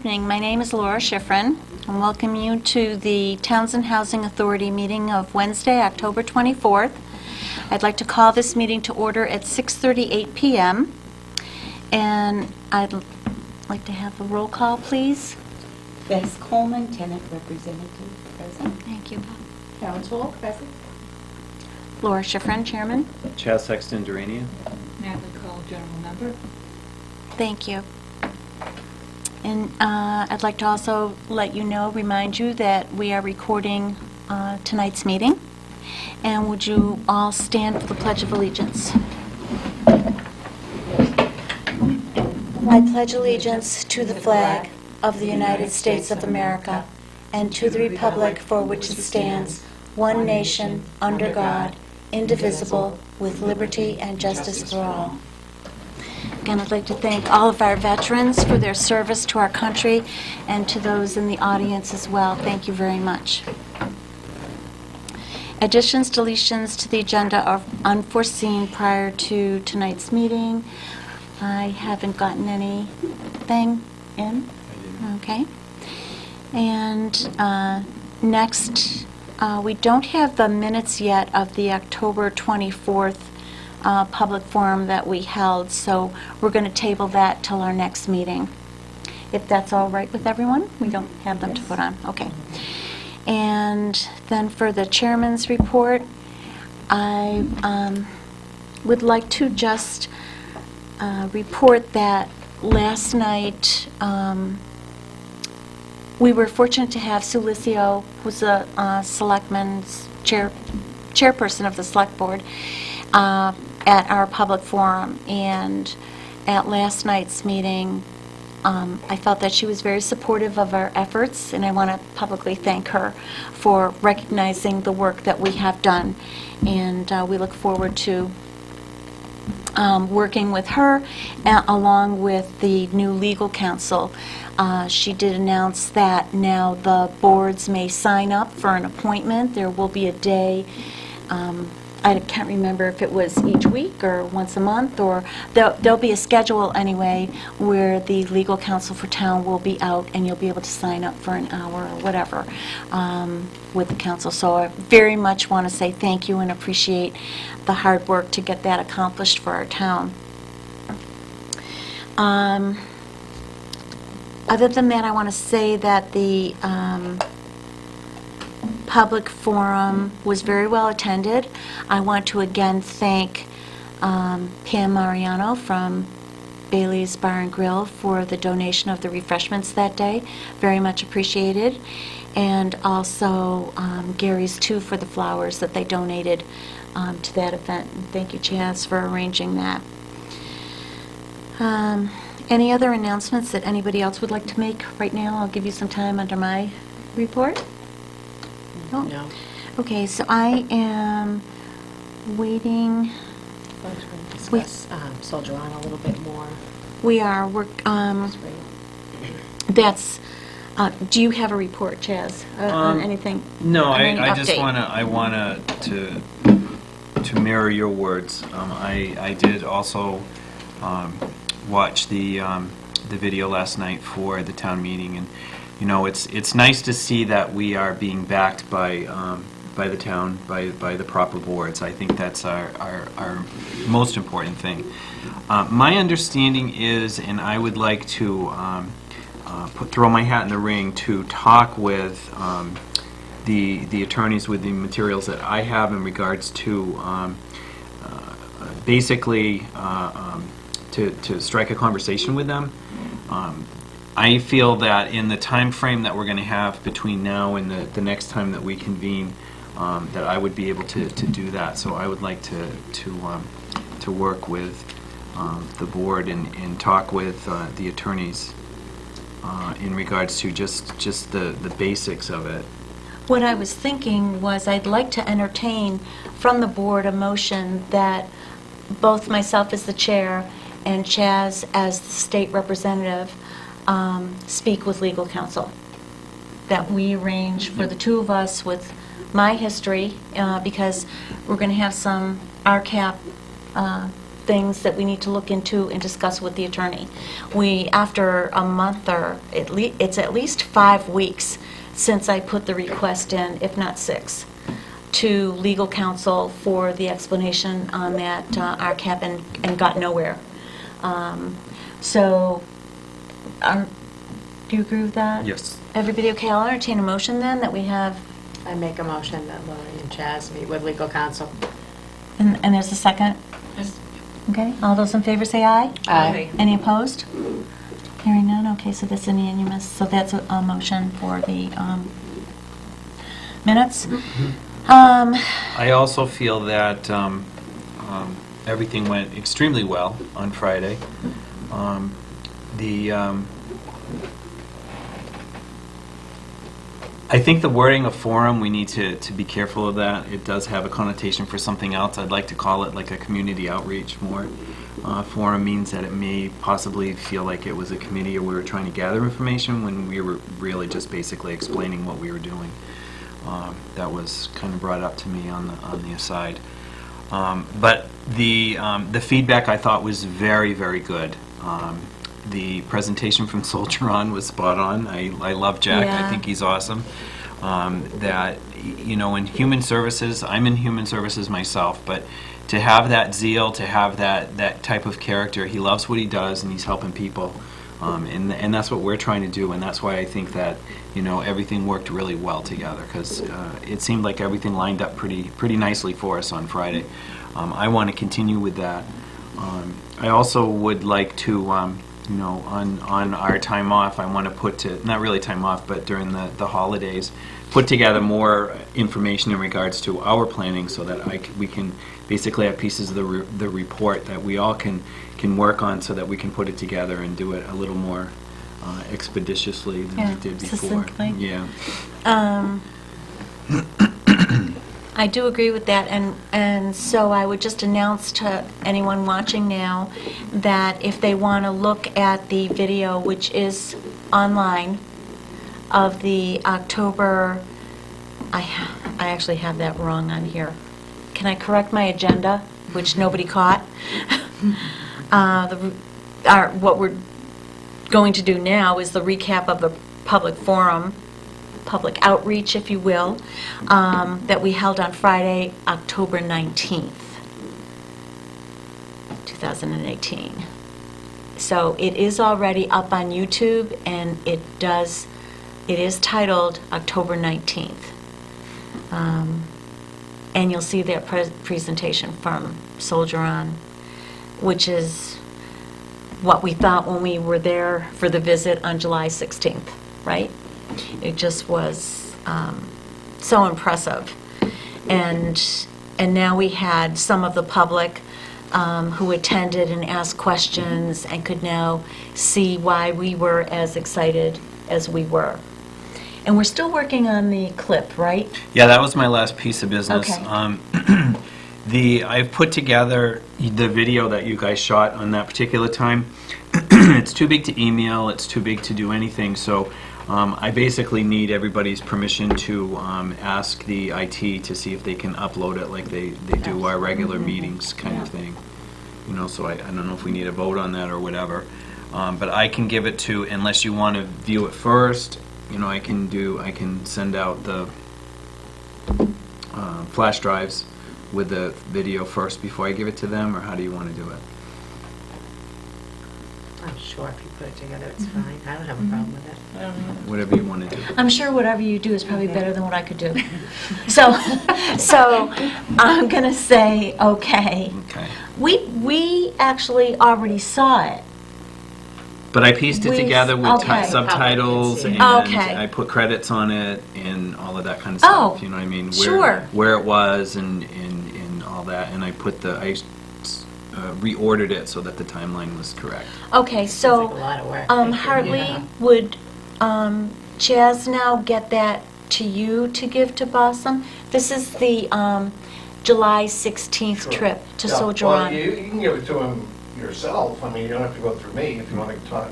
evening. My name is Laura Schifrin. I welcome you to the Townsend Housing Authority meeting of Wednesday, October 24th. I'd like to call this meeting to order at 6:38 p.m. And I'd like to have a roll call, please. Bess Coleman, tenant representative, present. Thank you. Townsend, present. Laura Schifrin, chairman. Chaz Sexton Durania. Natalie Cole, general member. Thank you. And I'd like to also remind you that we are recording tonight's meeting. And would you all stand for the Pledge of Allegiance? I pledge allegiance to the flag of the United States of America and to the republic for which it stands, one nation, under God, indivisible, with liberty and justice for all. Again, I'd like to thank all of our veterans for their service to our country and to those in the audience as well. Thank you very much. Additions, deletions to the agenda are unforeseen prior to tonight's meeting. I haven't gotten anything in. Okay. And next, we don't have the minutes yet of the October 24th public forum that we held, so we're going to table that till our next meeting. If that's all right with everyone, we don't have them to put on. Okay. And then for the chairman's report, I would like to just report that last night we were fortunate to have Sue Licio, who's a selectman's chairperson of the select board, at our public forum. And at last night's meeting, I felt that she was very supportive of our efforts, and I want to publicly thank her for recognizing the work that we have done. And we look forward to working with her along with the new legal counsel. She did announce that now the boards may sign up for an appointment. There will be a day, I can't remember if it was each week or once a month, or there'll be a schedule anyway where the legal counsel for town will be out and you'll be able to sign up for an hour or whatever with the council. So I very much want to say thank you and appreciate the hard work to get that accomplished for our town. Other than that, I want to say that the public forum was very well attended. I want to again thank Pam Mariano from Bailey's Bar and Grill for the donation of the refreshments that day. Very much appreciated. And also Gary's too for the flowers that they donated to that event. And thank you, Chaz, for arranging that. Any other announcements that anybody else would like to make right now? I'll give you some time under my report. No. Okay, so I am waiting. I was going to discuss Soldier On a little bit more. We are that's. Do you have a report, Chaz, on anything? No, on any I just update? wanna to mirror your words. I did also watch the video last night for the town meeting, and you know, it's nice to see that we are being backed by the town, by the proper boards. I think that's our most important thing. My understanding is, and I would like to throw my hat in the ring to talk with the attorneys with the materials that I have in regards to basically to strike a conversation with them. I feel that in the time frame that we're going to have between now and the next time that we convene, that I would be able to do that. So I would like to work with the board and talk with the attorneys in regards to just the basics of it. What I was thinking was I'd like to entertain from the board a motion that both myself as the chair and Chaz as the state representative speak with legal counsel. That we arrange for the two of us with my history, because we're going to have some RCAP things that we need to look into and discuss with the attorney. We, after a month or it's at least 5 weeks since I put the request in, if not 6, to legal counsel for the explanation on that RCAP and got nowhere. So, do you agree with that? Yes. Everybody okay? I'll entertain a motion then that we have, I make a motion that Lori and Chaz meet with legal counsel. and there's a second? Okay, all those in favor say aye. Aye. Any opposed? Hearing none, okay, so that's unanimous. So that's a motion for the minutes. I also feel that everything went extremely well on Friday. I think the wording of forum, we need to be careful of that. It does have a connotation for something else. I'd like to call it like a community outreach more. Forum means that it may possibly feel like it was a committee or we were trying to gather information when we were really just basically explaining what we were doing. That was kind of brought up to me on the aside. But the feedback I thought was very, very good. The presentation from Soldier-On was spot on. I love Jack. Yeah. I think he's awesome. That, you know, in human services, I'm in human services myself, but to have that zeal, to have that type of character, he loves what he does and he's helping people. And that's what we're trying to do, and that's why I think that, you know, everything worked really well together, because it seemed like everything lined up pretty nicely for us on Friday. I want to continue with that. I also would like to, you know, on our time off, I want to put to, not really time off, but during the holidays, put together more information in regards to our planning so that we can basically have pieces of the report that we all can work on so that we can put it together and do it a little more expeditiously than we did before. Succinctly. Yeah. I do agree with that, and so I would just announce to anyone watching now that if they want to look at the video, which is online, of the October, I actually have that wrong on here. Can I correct my agenda, which nobody caught? What we're going to do now is the recap of the public forum, public outreach, if you will, that we held on Friday, October 19th, 2018. So it is already up on YouTube, and it is titled October 19th. And you'll see that presentation from Soldier-On, which is what we thought when we were there for the visit on July 16th, right? It just was so impressive. And now we had some of the public who attended and asked questions and could now see why we were as excited as we were. And we're still working on the clip, right? Yeah, that was my last piece of business. Okay. I've put together the video that you guys shot on that particular time. It's too big to email, it's too big to do anything, so I basically need everybody's permission to ask the IT to see if they can upload it like they do our regular meetings kind of thing. You know, so I don't know if we need a vote on that or whatever. But I can give it to, unless you want to view it first, you know, I can send out the flash drives with the video first before I give it to them, or how do you want to do it? I'm sure if you put it together, it's fine. I don't have a problem with it. Whatever you want to do. I'm sure whatever you do is probably better than what I could do. So I'm going to say okay. Okay. We actually already saw it. But I pieced it We- together with okay. subtitles, and Okay. I put credits on it and all of that kind of stuff. Oh, You know what I mean? sure. Where it was and all that, and I reordered it so that the timeline was correct. Okay, Sounds so like a lot of work. Thank you. Hartley, Yeah. would Chaz now get that to you to give to Bossum? This is the July 16th Sure. trip to Yeah, Soldier well, On. you can give it to him yourself. I mean, you don't have to go through me if you want to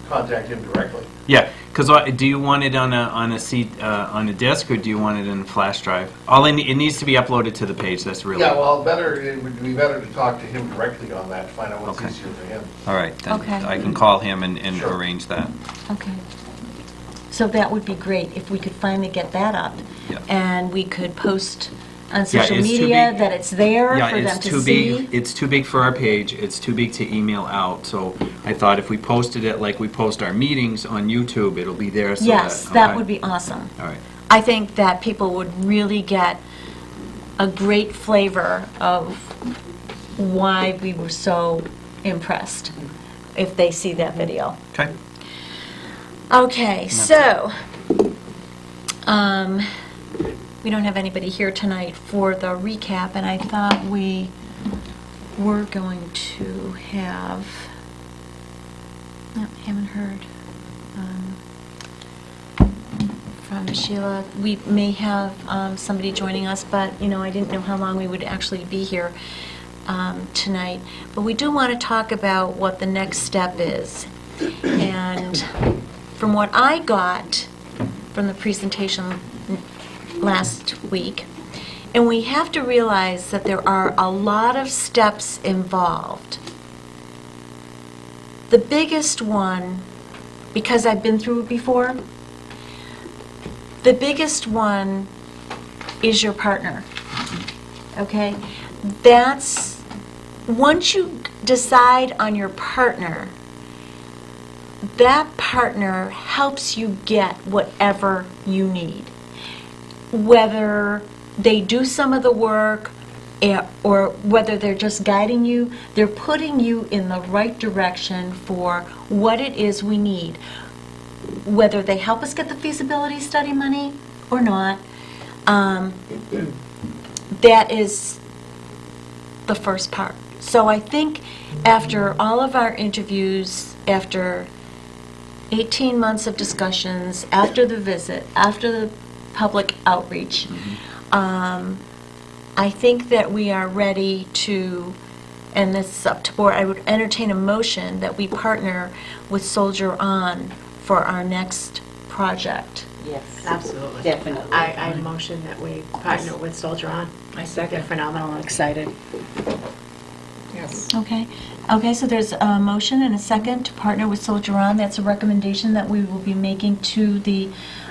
contact him directly. Yeah, Because do you want it on a disc, or do you want it in a flash drive? It needs to be uploaded to the page. That's really. Yeah, well, it would be better to talk to him directly on that, to find out what's Okay. easier for him. All right, then Okay. I can call him and Sure. arrange that. Okay. So that would be great if we could finally get that up. Yeah. And we could post on Yeah, social it's too media big. that it's there Yeah, for them it's to too see. big. It's too big for our page. It's too big to email out. So I thought if we posted it like we post our meetings on YouTube, it'll be there. So Yes, that that okay. would be awesome. All right. I think that people would really get a great flavor of why we were so impressed if they see that video. Okay. Okay, so, we don't have anybody here tonight for the recap, and I thought we were going to have, no, haven't heard from Sheila. We may have somebody joining us, but, I didn't know how long we would actually be here tonight. But we do want to talk about what the next step is. And from what I got from the presentation last week, and we have to realize that there are a lot of steps involved. The biggest one, because I've been through it before, the biggest one is your partner, okay? That's, once you decide on your partner, that partner helps you get whatever you need. Whether they do some of the work or whether they're just guiding you, they're putting you in the right direction for what it is we need. Whether they help us get the feasibility study money or not, that is the first part. So I think after all of our interviews, after 18 months of discussions, after the visit, after the public outreach, I think that we are ready to, and this is up to board, I would entertain a motion that we partner with Soldier On for our next project. Yes. Absolutely. Definitely. I motion that we partner with Soldier On. I They're phenomenal and excited. Yes. Okay. Okay, so there's a motion and a second to partner with Soldier On. That's a recommendation that we will be making to the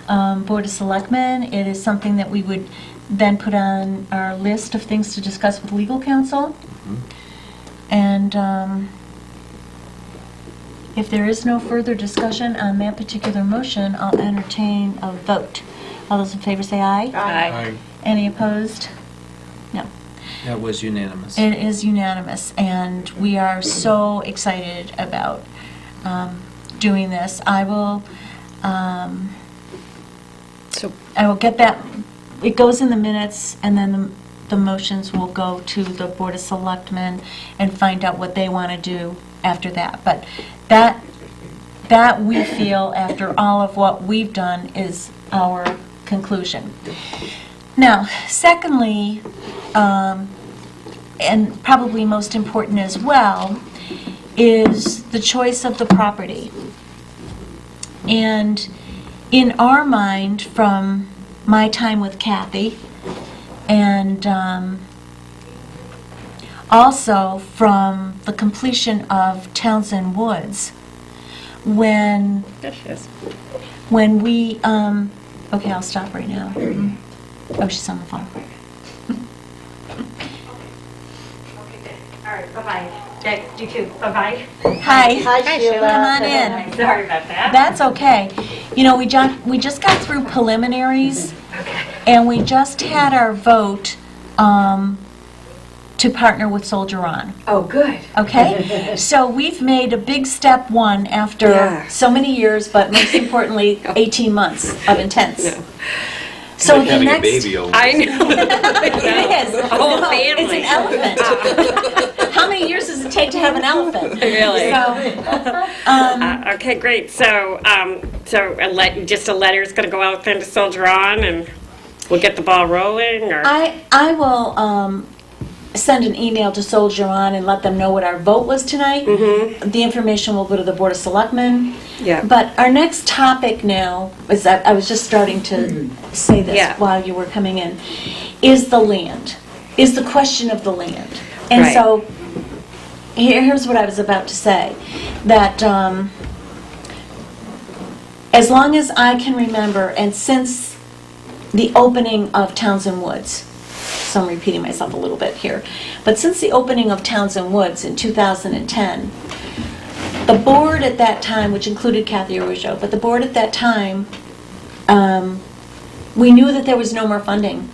Board of Selectmen. It is something that we would then put on our list of things to discuss with legal counsel. And if there is no further discussion on that particular motion, I'll entertain a vote. All those in favor say aye. Aye. Any opposed? No. That was unanimous. It is unanimous, and we are so excited about doing this. I will get that, it goes in the minutes, and then the motions will go to the Board of Selectmen and find out what they want to do after that. But that we feel, after all of what we've done, is our conclusion. Now, secondly, and probably most important as well, is the choice of the property. And in our mind, from my time with Kathy, and also from the completion of Townsend Woods, when we, okay, I'll stop right now. Oh, she's on the phone. All right, bye-bye. You too, bye-bye. Hi. Hi, Sheila. Come on in. Sorry about that. That's okay. You know, we just got through preliminaries, and we just had our vote to partner with Soldier On. Oh, good. Okay? So we've made a big step one after Yeah. so many years, but most importantly, 18 months of intense. So Like the having next, a baby over. I know. it is. whole No, it's family. an elephant. How many years does it take to have an elephant? Really? So, Okay, great. So, just a letter's going to go out then to Soldier On, and we'll get the ball rolling, or? I will send an email to Soldier On and let them know what our vote was tonight. The information will go to the Board of Selectmen. Yeah. But our next topic now, is that I was just starting to say this Yeah. while you were coming in, is the land, is the question of the land. And Right. so, here's what I was about to say, that as long as I can remember, and since the opening of Townsend Woods, so I'm repeating myself a little bit here, but since the opening of Townsend Woods in 2010, the board at that time, which included Kathy Araujo, but the board at that time, we knew that there was no more funding.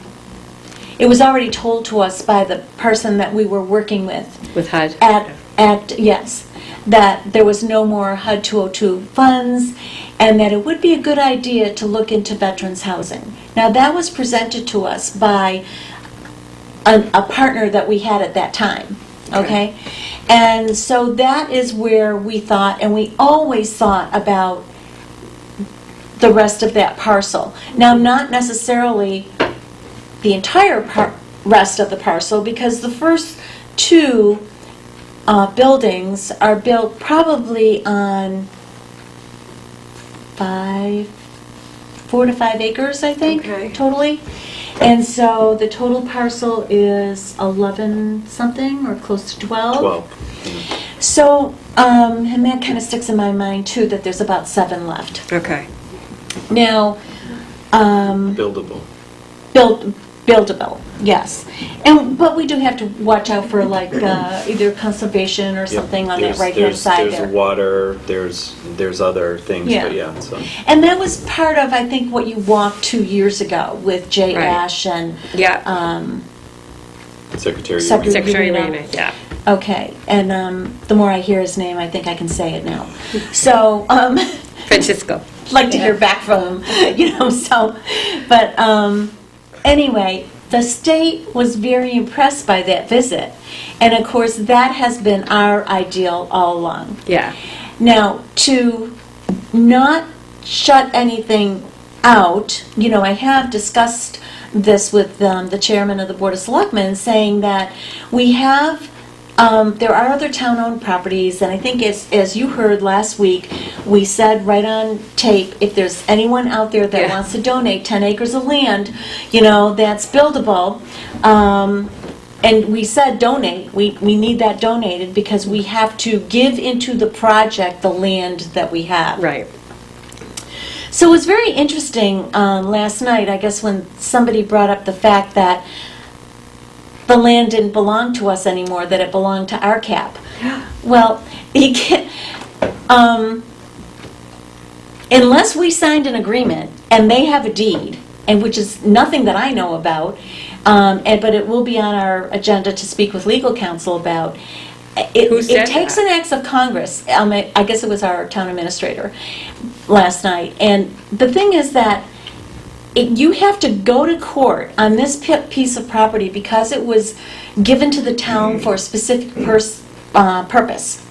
It was already told to us by the person that we were working with With HUD? yes, that there was no more HUD 202 funds, and that it would be a good idea to look into veterans housing. Now, that was presented to us by a partner that we had at that time, okay? And so that is where we thought, and we always thought about the rest of that parcel. Now, not necessarily the entire rest of the parcel, because the first two buildings are built probably on 4 to 5 acres, I think, Okay. totally. And so the total parcel is 11 something, or close to 12. 12. So, and that kind of sticks in my mind too, that there's about 7 left. Okay. Now, Buildable. buildable, yes. But we do have to watch out for like either conservation or something on that right-hand side there. There's water, there's other things, Yeah. but yeah, so. And that was part of, I think, what you walked 2 years ago with Jay Right. Ash and, Yeah. Secretary. Secretary- Secretary Urena. Urena, yeah. okay, and the more I hear his name, I think I can say it now. So, Francisco. like to hear back from him, so, but anyway, the state was very impressed by that visit, and of course, that has been our ideal all along. Yeah. Now, to not shut anything out, I have discussed this with the chairman of the Board of Selectmen, saying that we have, there are other town-owned properties, and I think as you heard last week, we said right on tape, if there's anyone out there that Yeah. wants to donate 10 acres of land, that's buildable, and we said donate, we need that donated because we have to give into the project the land that we have. Right. So it was very interesting last night, I guess, when somebody brought up the fact that the land didn't belong to us anymore, that it belonged to RCAP. Well, you can't, unless we signed an agreement and they have a deed, and which is nothing that I know about, but it will be on our agenda to speak with legal counsel about. Who said It takes that? an act of Congress. I guess it was our town administrator last night. And the thing is that you have to go to court on this piece of property because it was given to the town for a specific purpose.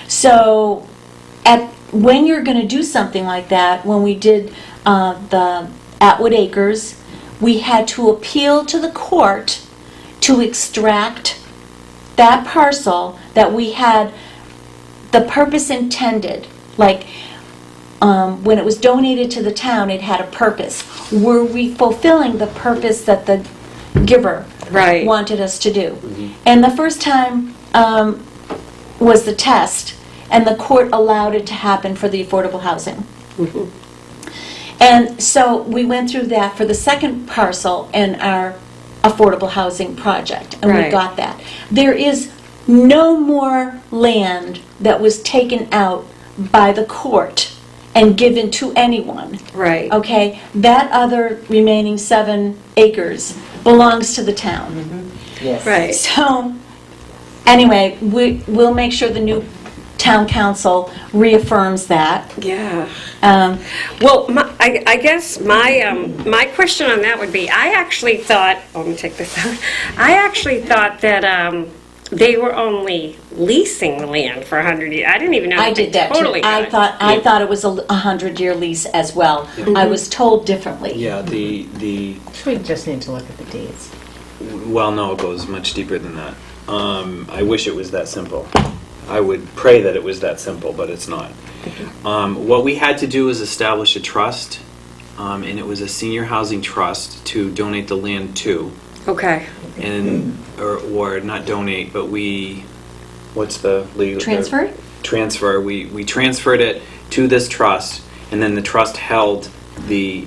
So when you're going to do something like that, when we did the Atwood Acres, we had to appeal to the court to extract that parcel that we had the purpose intended. Like, when it was donated to the town, it had a purpose. Were we fulfilling the purpose that the giver Right. wanted us to do? And the first time was the test, and the court allowed it to happen for the affordable housing. And so we went through that for the second parcel in our affordable housing project, and we Right. got that. There is no more land that was taken out by the court and given to anyone. Right. Okay? That other remaining 7 acres belongs to the town. Yes. Right. So, anyway, we'll make sure the new town council reaffirms that. Yeah. Um, Well, I guess my question on that would be, I actually thought, let me take this out. I actually thought that they were only leasing the land for 100 years. I didn't even know I that they did that too. totally got it. I thought it was a 100-year lease as well. I was told differently. Yeah, the We just need to look at the deeds. Well, no, it goes much deeper than that. I wish it was that simple. I would pray that it was that simple, but it's not. What we had to do is establish a trust, and it was a senior housing trust to donate the land to. Okay. And, or not donate, but what's the legal? Transfer? Transfer. We transferred it to this trust, and then the trust held the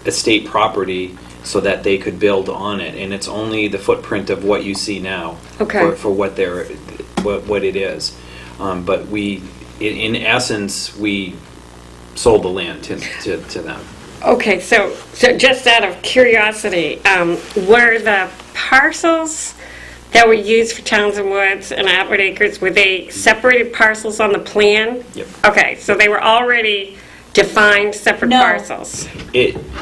estate property so that they could build on it, and it's only the footprint of what you see now. Okay. For what it is. But in essence, we sold the land to them. Okay, so just out of curiosity, were the parcels that were used for Townsend Woods and Atwood Acres, were they separated parcels on the plan? Yep. Okay, so they were already defined separate No. parcels?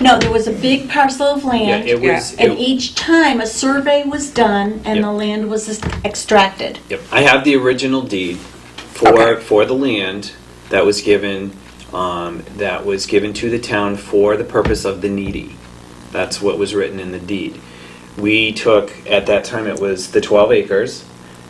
No, there was a big parcel of Yeah, land, it was. and each time a survey was done and Yep. the land was extracted. Yep. I have the original deed Okay. for the land that was given to the town for the purpose of the needy. That's what was written in the deed. We took, at that time, it was the 12 acres.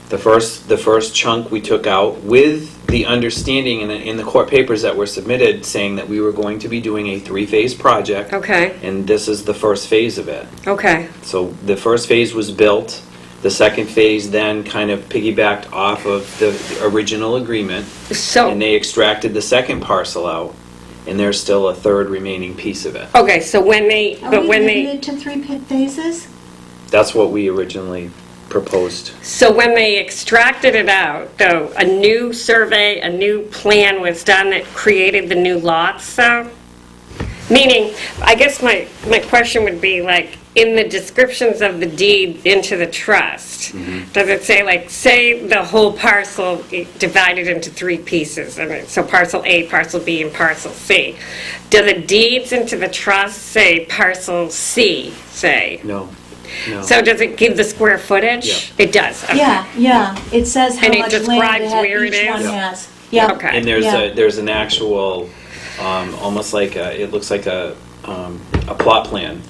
The first chunk we took out with the understanding in the court papers that were submitted saying that we were going to be doing a 3-phase project. Okay, And this is the first phase of it. okay, So the first phase was built. The second phase then kind of piggybacked off of the original agreement. so, And they extracted the second parcel out. And there's still a third remaining piece of it. okay, so when they, Are but we when they, limited to 3 phases? That's what we originally proposed. so when they extracted it out, though, a new survey, a new plan was done that created the new lots, so? Meaning, I guess my question would be, like, in the descriptions of the deed into the trust, does it say, like, say the whole parcel divided into 3 pieces, and so parcel A, parcel B, and parcel C? Do the deeds into the trust say parcel C, say? No. So does it give the square footage? Yeah. It does, okay. Yeah, it says how And it much describes land where it each one is? has. Yeah. Okay. And there's an actual, almost like it looks like a plot plan.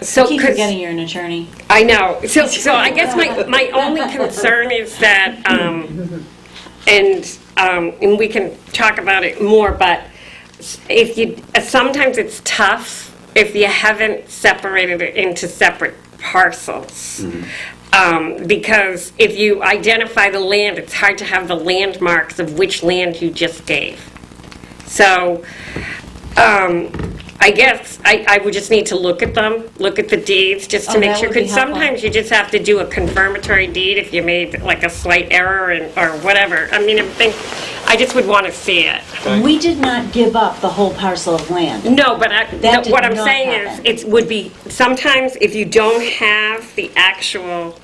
So, Keep 'cause- forgetting you're an attorney. I know. So I guess my only concern is that, and we can talk about it more, but sometimes it's tough if you haven't separated it into separate parcels. Because if you identify the land, it's hard to have the landmarks of which land you just gave. So, I guess I would just need to look at them, look at the deeds, just to Oh, make that sure. would be Because sometimes you just have to do a confirmatory deed if you made like a slight error or whatever. I mean, I just would want to see it. We did not give up the whole parcel of land. No, but That did what I'm not saying happen. is, it would be, sometimes if you don't have the actual,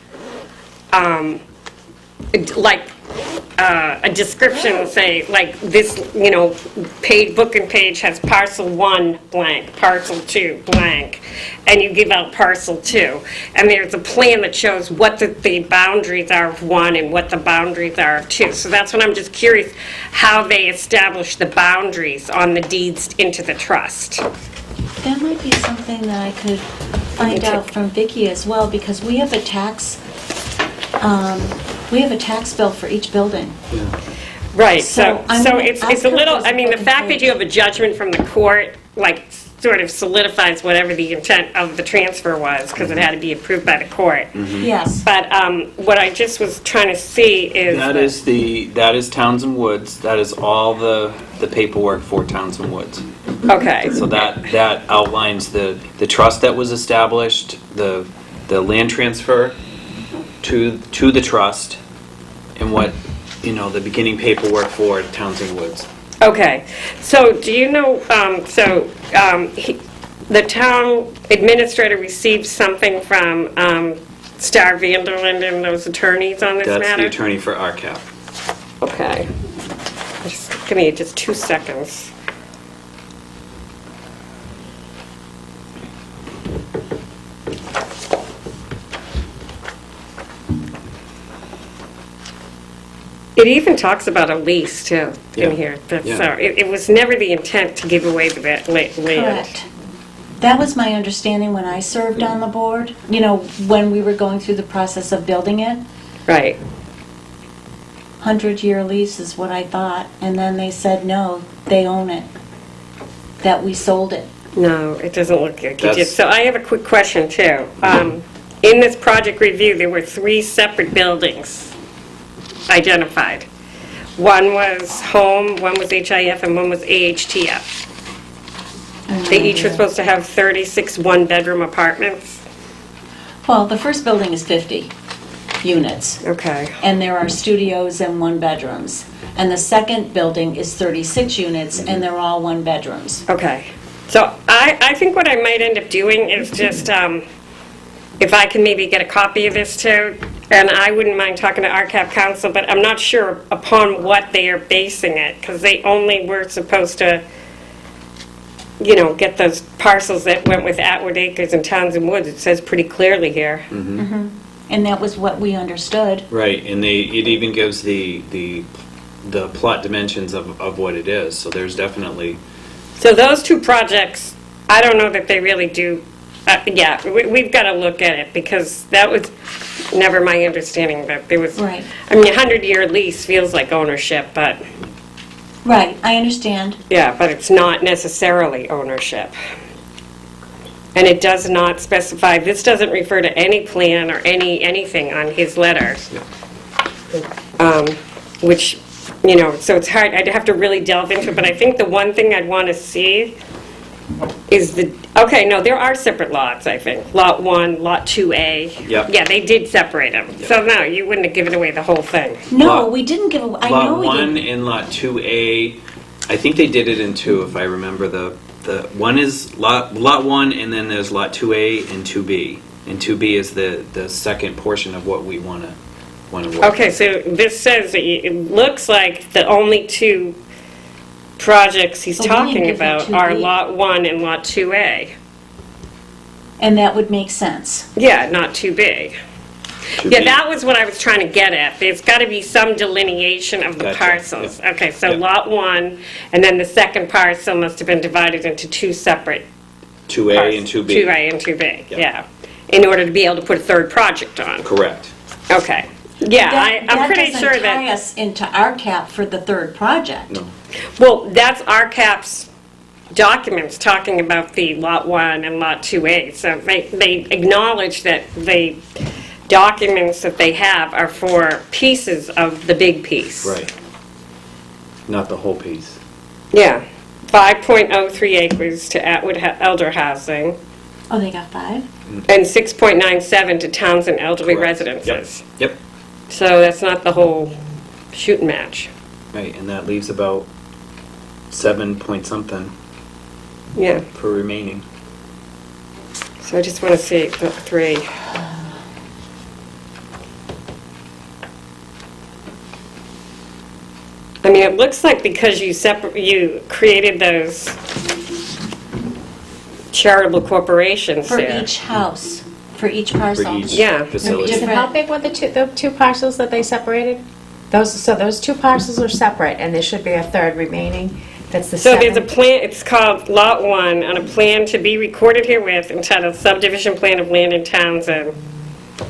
like, a description, say, like this, book and page has parcel 1 blank, parcel 2 blank, and you give out parcel 2. And there's a plan that shows what the boundaries are of 1 and what the boundaries are of 2. So that's what I'm just curious, how they establish the boundaries on the deeds into the trust. That might be something that I could find out from Vicki as well, because we have a tax bill for each building. Right, So so I'm gonna it's ask a her little, if there's I mean, a the book fact and that you have a judgment from the court, like, sort of solidifies whatever the intent of the transfer was, because it had to be approved by the court. Yes. But what I just was trying to see is... That is Townsend Woods. That is all the paperwork for Townsend Woods. Okay, So that outlines the trust that was established, the land transfer to the trust, and what, the beginning paperwork for Townsend Woods. okay. So do you know, the town administrator received something from Star Vanderland and those attorneys on this That's matter? the attorney for RCAP. Okay. Just give me just 2 seconds. It even talks about a lease, too, Yeah. in here. Yeah. So it was never the intent to give away the land. Correct. That was my understanding when I served on the board, you know, when we were going through the process of building it. Right. 100-year lease is what I thought, and then they said, no, they own it, that we sold it. No, it doesn't look like you did. That's- So I have a quick question, too. In this project review, there were 3 separate buildings identified. One was home, one was HIF, and one was AHTF. They each were supposed to have 36 one-bedroom apartments. Well, the first building is 50 units, Okay. and there are studios and one-bedrooms. And the second building is 36 units, and they're all one-bedrooms. Okay. So I think what I might end up doing is just, if I can maybe get a copy of this too, and I wouldn't mind talking to RCAP Council, but I'm not sure upon what they are basing it, because they only were supposed to, you know, get those parcels that went with Atwood Acres and Townsend Woods. It says pretty clearly here. And that was what we understood. Right, and it even gives the plot dimensions of what it is, so there's definitely, So those 2 projects, I don't know that they really do, yeah, we've got to look at it, because that was never my understanding that there was, Right. I mean, a 100-year lease feels like ownership, but, Right, I understand. yeah, but it's not necessarily ownership. And it does not specify, this doesn't refer to any plan or anything on his letter. Which, you know, so it's hard, I'd have to really delve into it, but I think the one thing I'd want to see is okay, no, there are separate lots, I think. Lot 1, Lot 2A. Yep. Yeah, they did separate them. So no, you wouldn't have given away the whole thing. No, Lot- we didn't give away, I know Lot we 1 didn't. and Lot 2A, I think they did it in 2, if I remember the one is Lot 1, and then there's Lot 2A and 2B. And 2B is the second portion of what we want to work. Okay, so this says that it looks like the only 2 projects he's But we didn't talking give them about are 2B. Lot 1 and Lot 2A. And that would make sense. Yeah, not too big. 2B. Yeah, that was what I was trying to get at. There's got to be some delineation of the Gotcha. parcels. Yep. Okay, so Yep. Lot 1, and then the second parcel must have been divided into 2 separate 2A and 2B. 2A and 2B, Yep. yeah. In order to be able to put a third project on. Correct. Okay. Yeah, I'm pretty sure That doesn't tie that, us into RCAP for the third project. No. well, that's RCAP's documents talking about the Lot 1 and Lot 2A. So they acknowledge that the documents that they have are for pieces of the big piece. Right. Not the whole piece. Yeah. 5.03 acres to Atwood Elder Housing Oh, they got 5? and 6.97 to Townsend Elderly Correct. Residences. Yep. So that's not the whole shooting match. Right, and that leaves about 7 point something Yeah. for remaining. So I just want to see the 3. I mean, it looks like because you created those charitable corporations For there. each house, for each parcel. For each Yeah. facility. Different. How big were the 2 parcels that they separated? Those 2 parcels are separate, and there should be a third remaining. That's the So 7. there's a plan, it's called Lot 1, on a plan to be recorded herewith entitled Subdivision Plan of Land in Townsend.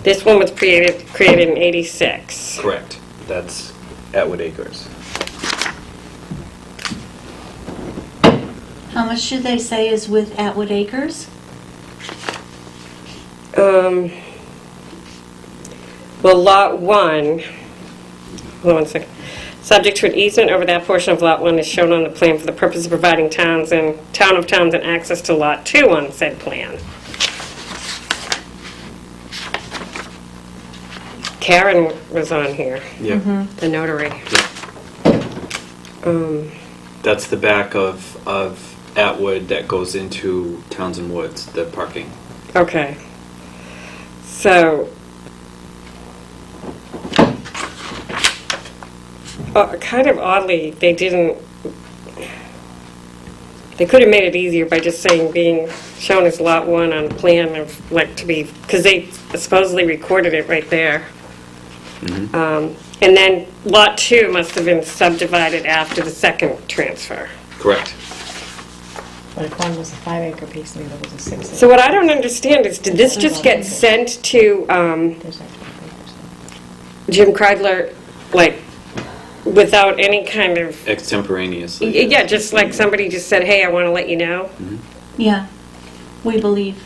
This one was created in '86. Correct. That's Atwood Acres. How much do they say is with Atwood Acres? Well, Lot 1, hold on one second. Subject to an easement over that portion of Lot 1 is shown on the plan for the purpose of providing Town of Townsend access to Lot 2 on said plan. Karen was on here, Yep. the notary. That's the back of Atwood that goes into Townsend Woods, the parking. Okay. So, kind of oddly, they could have made it easier by just saying being shown as Lot 1 on plan of, like, to be, because they supposedly recorded it right there. And then Lot 2 must have been subdivided after the second transfer. Correct. But if one was a 5-acre piece and the other was a 6-acre. So what I don't understand is, did this just get sent to There's like 5 acres. Jim Kreidler, like, without any kind of... Extemporaneously. Yeah, just like somebody just said, hey, I want to let you know? Yeah, we believe.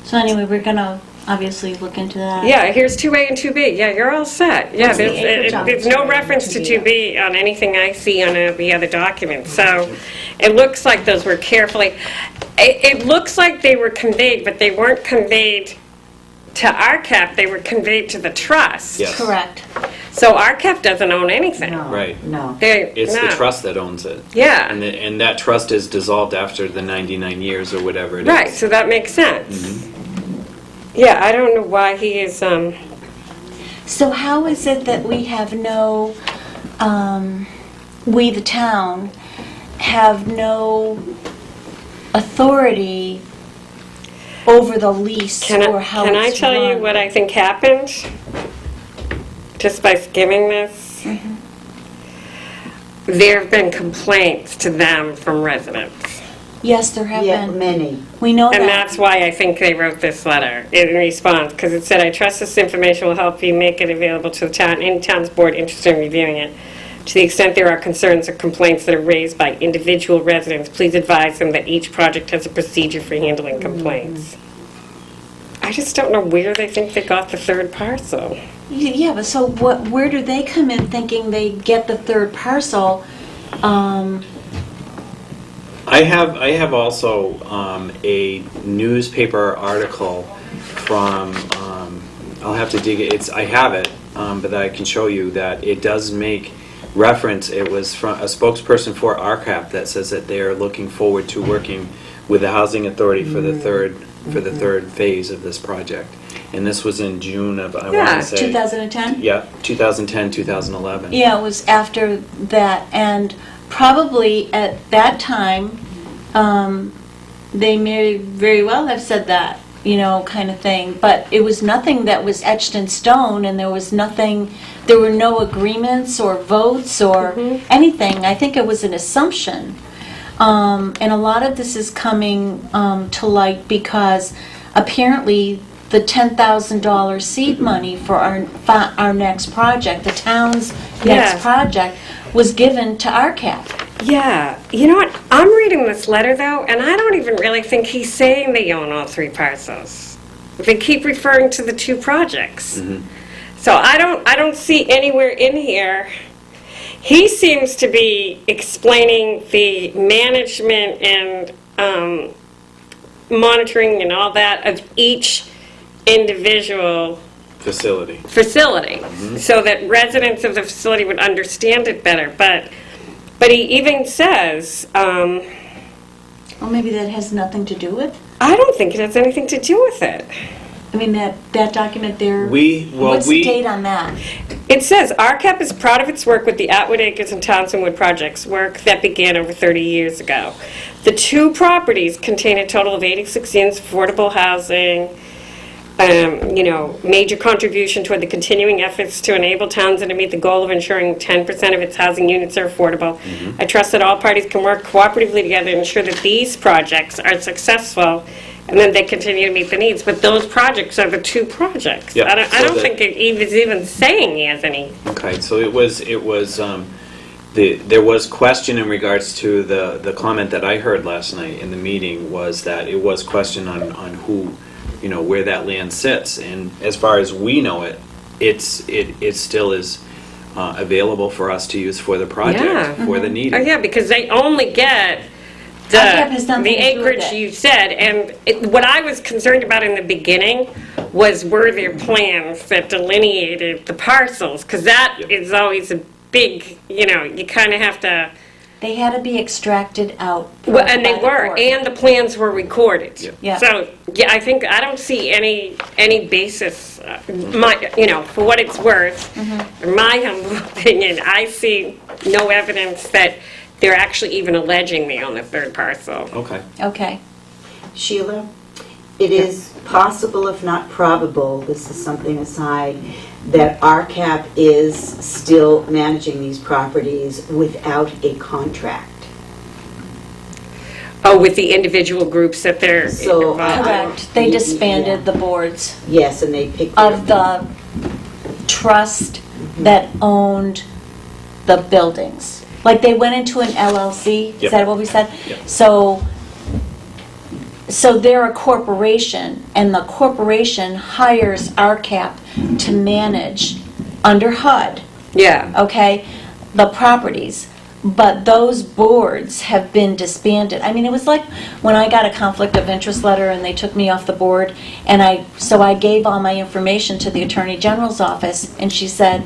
So anyway, we're gonna obviously look into that. Yeah, here's 2A and 2B. Yeah, you're all set. Yeah, What's the acreage on there's no 2A and reference to 2B? 2B on anything I see on the other documents. So it looks like those were carefully, it looks like they were conveyed, but they weren't conveyed to RCAP, they were conveyed to the trust. Yes. Correct. So RCAP doesn't own anything. No. Right. No. It's the No. trust that owns it. Yeah. And that trust is dissolved after the 99 years or whatever it is. Right, so that makes sense. Yeah, I don't know why he is, So how is it that we have no, we the town, have no authority over the lease can or I, how can I it's tell you run? what I think happened? Just by skimming this? There have been complaints to them from residents. Yes, there have Yeah, been. many. We know that. And that's why I think they wrote this letter in response, because it said, I trust this information will help you make it available to the town, any town's board interested in reviewing it. To the extent there are concerns or complaints that are raised by individual residents, please advise them that each project has a procedure for handling complaints. I just don't know where they think they got the third parcel. Yeah, but so where do they come in thinking they get the third parcel? I have also a newspaper article from, I'll have to dig it, I have it, but I can show you that it does make reference, it was from a spokesperson for RCAP that says that they're looking forward to working with the Housing Authority for the third phase of this project. And this was in June of, I want to say... 2010? Yeah, 2010, 2011. Yeah, it was after that, and probably at that time, they may very well have said that, kind of thing, but it was nothing that was etched in stone, and there were no agreements or votes or anything. I think it was an assumption. And a lot of this is coming to light because apparently the $10,000 seed money for our next project, the town's next project, was given to RCAP. Yeah, you know what? I'm reading this letter though, and I don't even really think he's saying they own all 3 parcels. They keep referring to the 2 projects. So I don't see anywhere in here. He seems to be explaining the management and monitoring and all that of each individual Facility. so that residents of the facility would understand it better. But he even says, Well, maybe that has nothing to do with, I don't think it has anything to do with it. I mean, that document there, Well, what's the date on that? It says, RCAP is proud of its work with the Atwood Acres and Townsend Wood projects, work that began over 30 years ago. The 2 properties contain a total of 86 units of affordable housing, major contribution toward the continuing efforts to enable Townsend to meet the goal of ensuring 10% of its housing units are affordable. I trust that all parties can work cooperatively together to ensure that these projects are successful and then they continue to meet the needs. But those projects are the 2 projects. Yeah, I don't think he was even saying he has any. Okay, so it was there was question in regards to the comment that I heard last night in the meeting, was that it was question on who, where that land sits, and as far as we know it still is available for us to use for the project, for the need. Oh, yeah, because they only get RCAP has nothing the to do with acreage it. you said, and what I was concerned about in the beginning was were there plans that delineated the parcels, because that is always a big, you kind of have to... They had to be extracted out. Well, and they by the were, court. and the plans were recorded. Yeah. So, I don't see any basis, for what it's worth, in my humble opinion, I see no evidence that they're actually even alleging they own the 3rd parcel. Okay. Okay. Sheila, it is possible, if not probable, this is something aside, that RCAP is still managing these properties without a contract. Oh, with the individual groups that they're So, involved in. Correct. They disbanded the boards Yes, and they picked. of the trust that owned the buildings. Like, they went into an LLC, is Yep. that what we said? Yep. So they're a corporation, and the corporation hires RCAP to manage, under HUD, Yeah. okay, the properties. But those boards have been disbanded. I mean, it was like when I got a conflict of interest letter and they took me off the board, and I gave all my information to the Attorney General's office, and she said,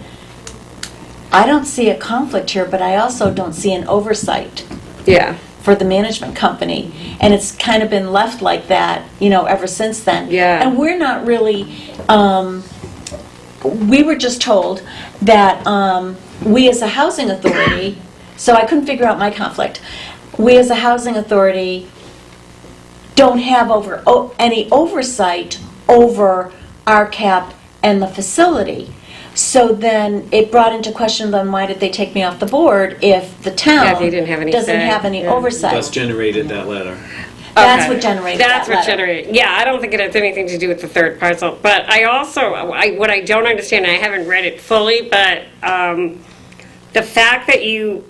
I don't see a conflict here, but I also don't see an oversight Yeah. for the management company. And it's kind of been left like that, ever since then. Yeah. And we're not really, we were just told that we as a housing authority, so I couldn't figure out my conflict, we as a housing authority don't have any oversight over RCAP and the facility. So then it brought into question, then why did they take me off the board if the Yeah, town they didn't have any doesn't say. have any Yeah. oversight? That's generated that letter. That's Okay. what generated That's that what letter. generated, yeah, I don't think it has anything to do with the third parcel, but I also, what I don't understand, I haven't read it fully, but the fact that you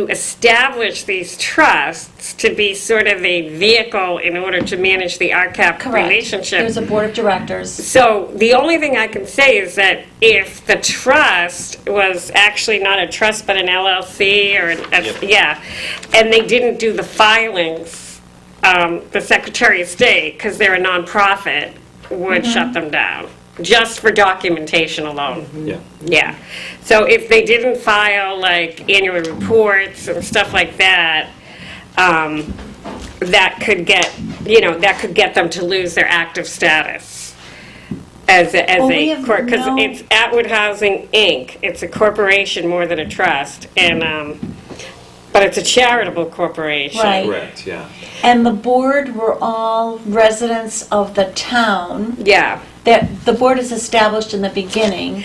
establish these trusts to be sort of a vehicle in order to manage the RCAP Correct. relationship. There's a board of directors. So the only thing I can say is that if the trust was actually not a trust but an LLC or yeah, and they didn't do the filings, the Secretary of State, because they're a nonprofit, would shut them down, just for documentation alone. Yeah. Yeah. So if they didn't file like annual reports and stuff like that, that could get them to lose their active status as Well, we a have court, because no- it's Atwood Housing, Inc. It's a corporation more than a trust, and, but it's a charitable corporation. Right. Correct, yeah. And the board were all residents of the town. Yeah. The board is established in the beginning,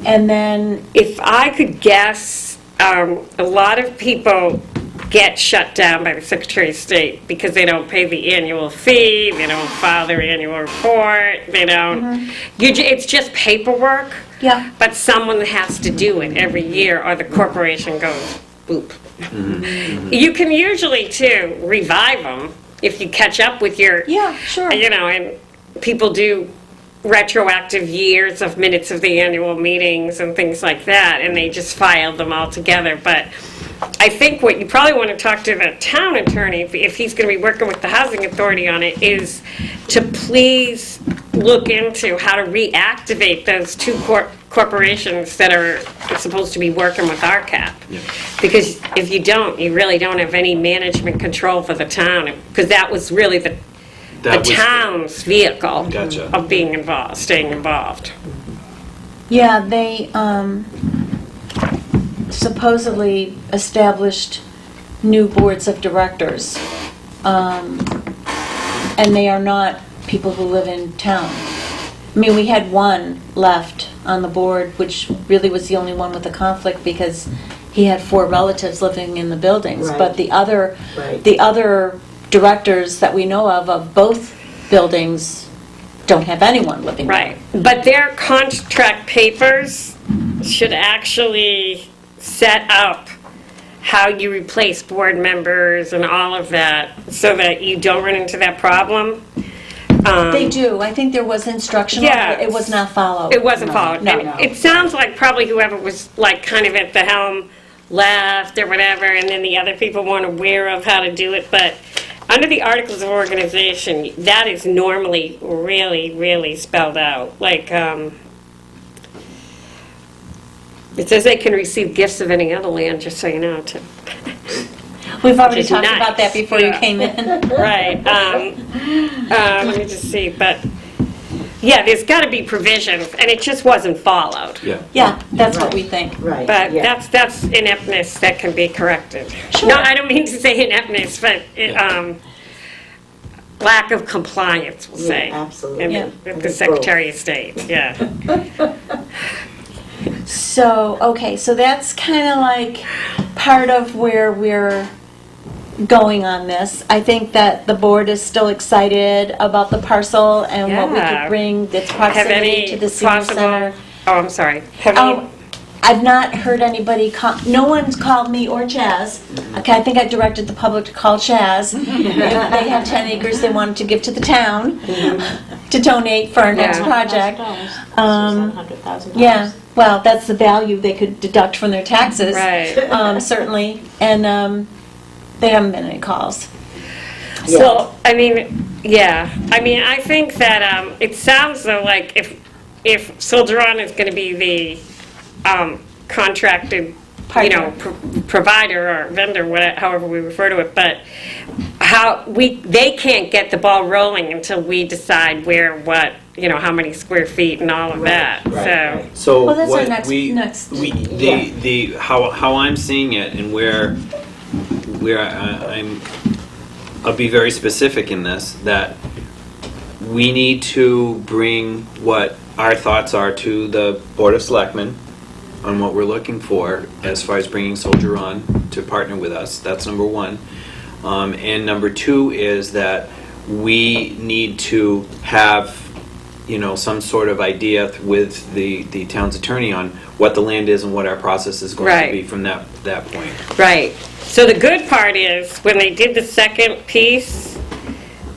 and then, If I could guess, a lot of people get shut down by the Secretary of State because they don't pay the annual fee, they don't file their annual report, they don't, it's just paperwork. Yeah. But someone has to do it every year or the corporation goes boop. You can usually, too, revive them if you catch up with your, yeah, sure. and people do retroactive years of minutes of the annual meetings and things like that, and they just filed them all together. But I think what you probably want to talk to the town attorney, if he's going to be working with the housing authority on it, is to please look into how to reactivate those two corporations that are supposed to be working with RCAP. Yeah. Because if you don't, you really don't have any management control for the town, because that was really the That was- town's vehicle Gotcha. of being involved, staying involved. Yeah, they supposedly established new boards of directors, and they are not people who live in town. I mean, we had one left on the board, which really was the only one with a conflict because he had 4 relatives living in the buildings. Right. But the other, Right. the other directors that we know of both buildings don't have anyone living there. Right, but their contract papers should actually set up how you replace board members and all of that, so that you don't run into that problem. They do. I think there was instructional, Yeah. but it was not followed. It wasn't followed. No, And no. it sounds like probably whoever was like kind of at the helm left or whatever, and then the other people weren't aware of how to do it, but under the Articles of Organization, that is normally really, really spelled out. Like, it says they can receive gifts of any other land, just so you know, too. We've already Which is talked nice. about that before you Yeah. came in. Right. Let me just see, but, yeah, there's got to be provisions, and it just wasn't followed. Yeah. Yeah, that's what we think. Right. But yeah. that's ineptness that can be corrected. Sure. No, I don't mean to say ineptness, but lack of compliance, we'll Yeah, say. absolutely. And Yeah. with the Secretary of State, yeah. So, okay, so that's kind of like part of where we're going on this. I think that the board is still excited about the parcel and what we Yeah. could bring, its Have proximity any to the senior possible, center. oh, I'm sorry. Have Oh, any, I've not heard anybody call, no one's called me or Chaz. Okay, I think I directed the public to call Chaz. If they have 10 acres they wanted to give to the town to donate for our next Yeah. project. $100,000. Yeah, well, that's the value they could deduct from their taxes. Right. Certainly, and there haven't been any calls. Well, I mean, yeah, I mean, I think that it sounds though like if Soldier-On is going to be the contracted, you know, provider or vendor, whatever, however we refer to it, but they can't get the ball rolling until we decide where, what, you know, how many square feet and all of that. So Well, that's our what next- we, next- we, the, how I'm seeing it and where I'll be very specific in this, that we need to bring what our thoughts are to the Board of Selectmen on what we're looking for as far as bringing Soldier-On to partner with us. That's number one. And number two is that we need to have, you know, some sort of idea with the town's attorney on what the land is and what our process is going to be from that point. Right. So the good part is, when they did the second piece,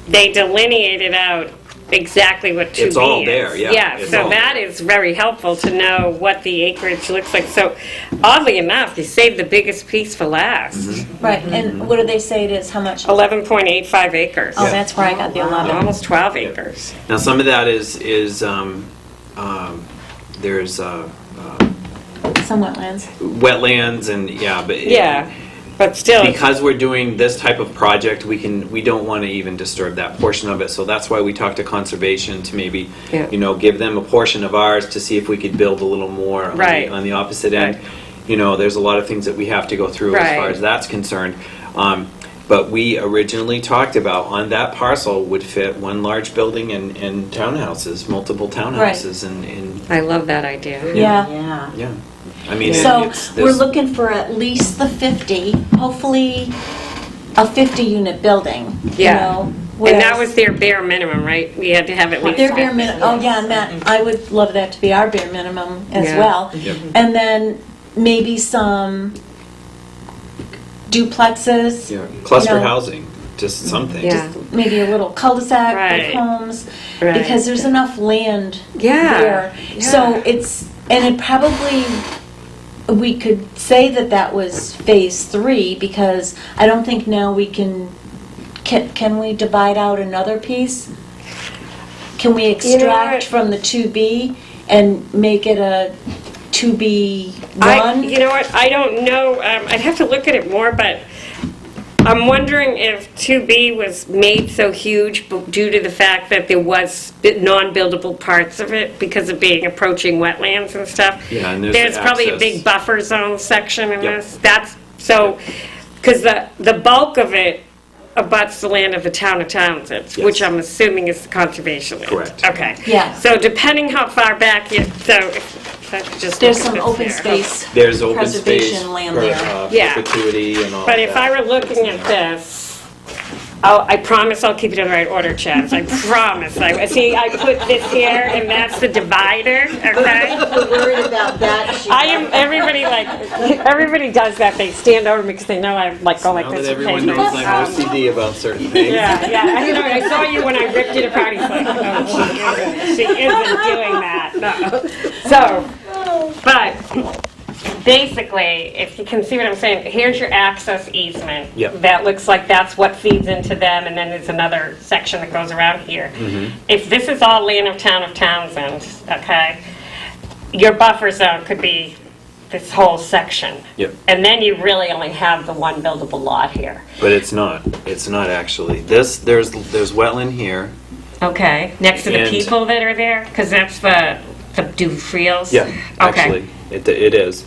they delineated out exactly what 2B is. It's all there, yeah. Yeah, It's so all that there. is very helpful to know what the acreage looks like. So oddly enough, you saved the biggest piece for last. Mm-hmm. Right, and what do they say it is, how much? 11.85 acres. Oh, that's where I got the 11. Almost 12 acres. Now, some of that is there's Some wetlands. wetlands and, yeah, but. Yeah, but still, Because we're doing this type of project, we don't want to even disturb that portion of it, so that's why we talked to conservation to maybe, Yeah. you know, give them a portion of ours to see if we could build a little more on the- Right. on the opposite end. Right. You know, there's a lot of things that we have to go through as far Right. as that's concerned. But we originally talked about, on that parcel would fit one large building and townhouses, multiple townhouses, and, I love that idea. Yeah. Yeah. yeah. I mean, So it's, we're there's, looking for at least the 50, hopefully a 50-unit building, you Yeah. know? And that whereas was their bare minimum, right? We had to have at least. their bare minimum, oh yeah, Matt, I would love that to be our bare minimum as Yeah. well. Yep. And then maybe some duplexes. yeah, cluster you know, housing, just something. Yeah. Maybe a little cul-de-sac Right. with homes, Right. because there's enough land Yeah. there. Yeah. So it's, and it probably, we could say that that was phase 3, because I don't think now we can we divide out another piece? Can we know extract what? from the 2B and make it a 2B1? You know what, I don't know, I'd have to look at it more, but I'm wondering if 2B was made so huge due to the fact that there was non-buildable parts of it because of being approaching wetlands and stuff. Yeah, and there's There's probably a access. big buffer zone section in Yep. this. That's, so, because the bulk of it abuts the land of the town of Townsend, Yes. which I'm assuming is the conservation land. Correct. Okay. Yeah. So depending how far back you, so if I could just There's look at some this open here. space. There's open space, Preservation land there. Yeah. perpetuity and all But of if I that. were looking at this, I promise I'll keep it in the right order, Chaz. I promise. See, I put this here, and that's the divider, okay? I'm worried about that. Everybody does that. They stand over me because they know I like go like Now this. that with everyone papers. knows I'm OCD about certain things. Yeah, yeah. I saw you when I ripped it apart. He's like, no, she isn't doing that. No. So, but basically, if you can see what I'm saying, here's your access easement. Yep. That looks like that's what feeds into them, and then there's another section that goes around here. If this is all land of town of Townsend, okay, your buffer zone could be this whole section. Yep. And then you really only have the one buildable lot here. But it's not actually. There's wetland here. Okay, next to the And- people that are there? Because that's the Dufriels? Yeah, Okay, actually, it is.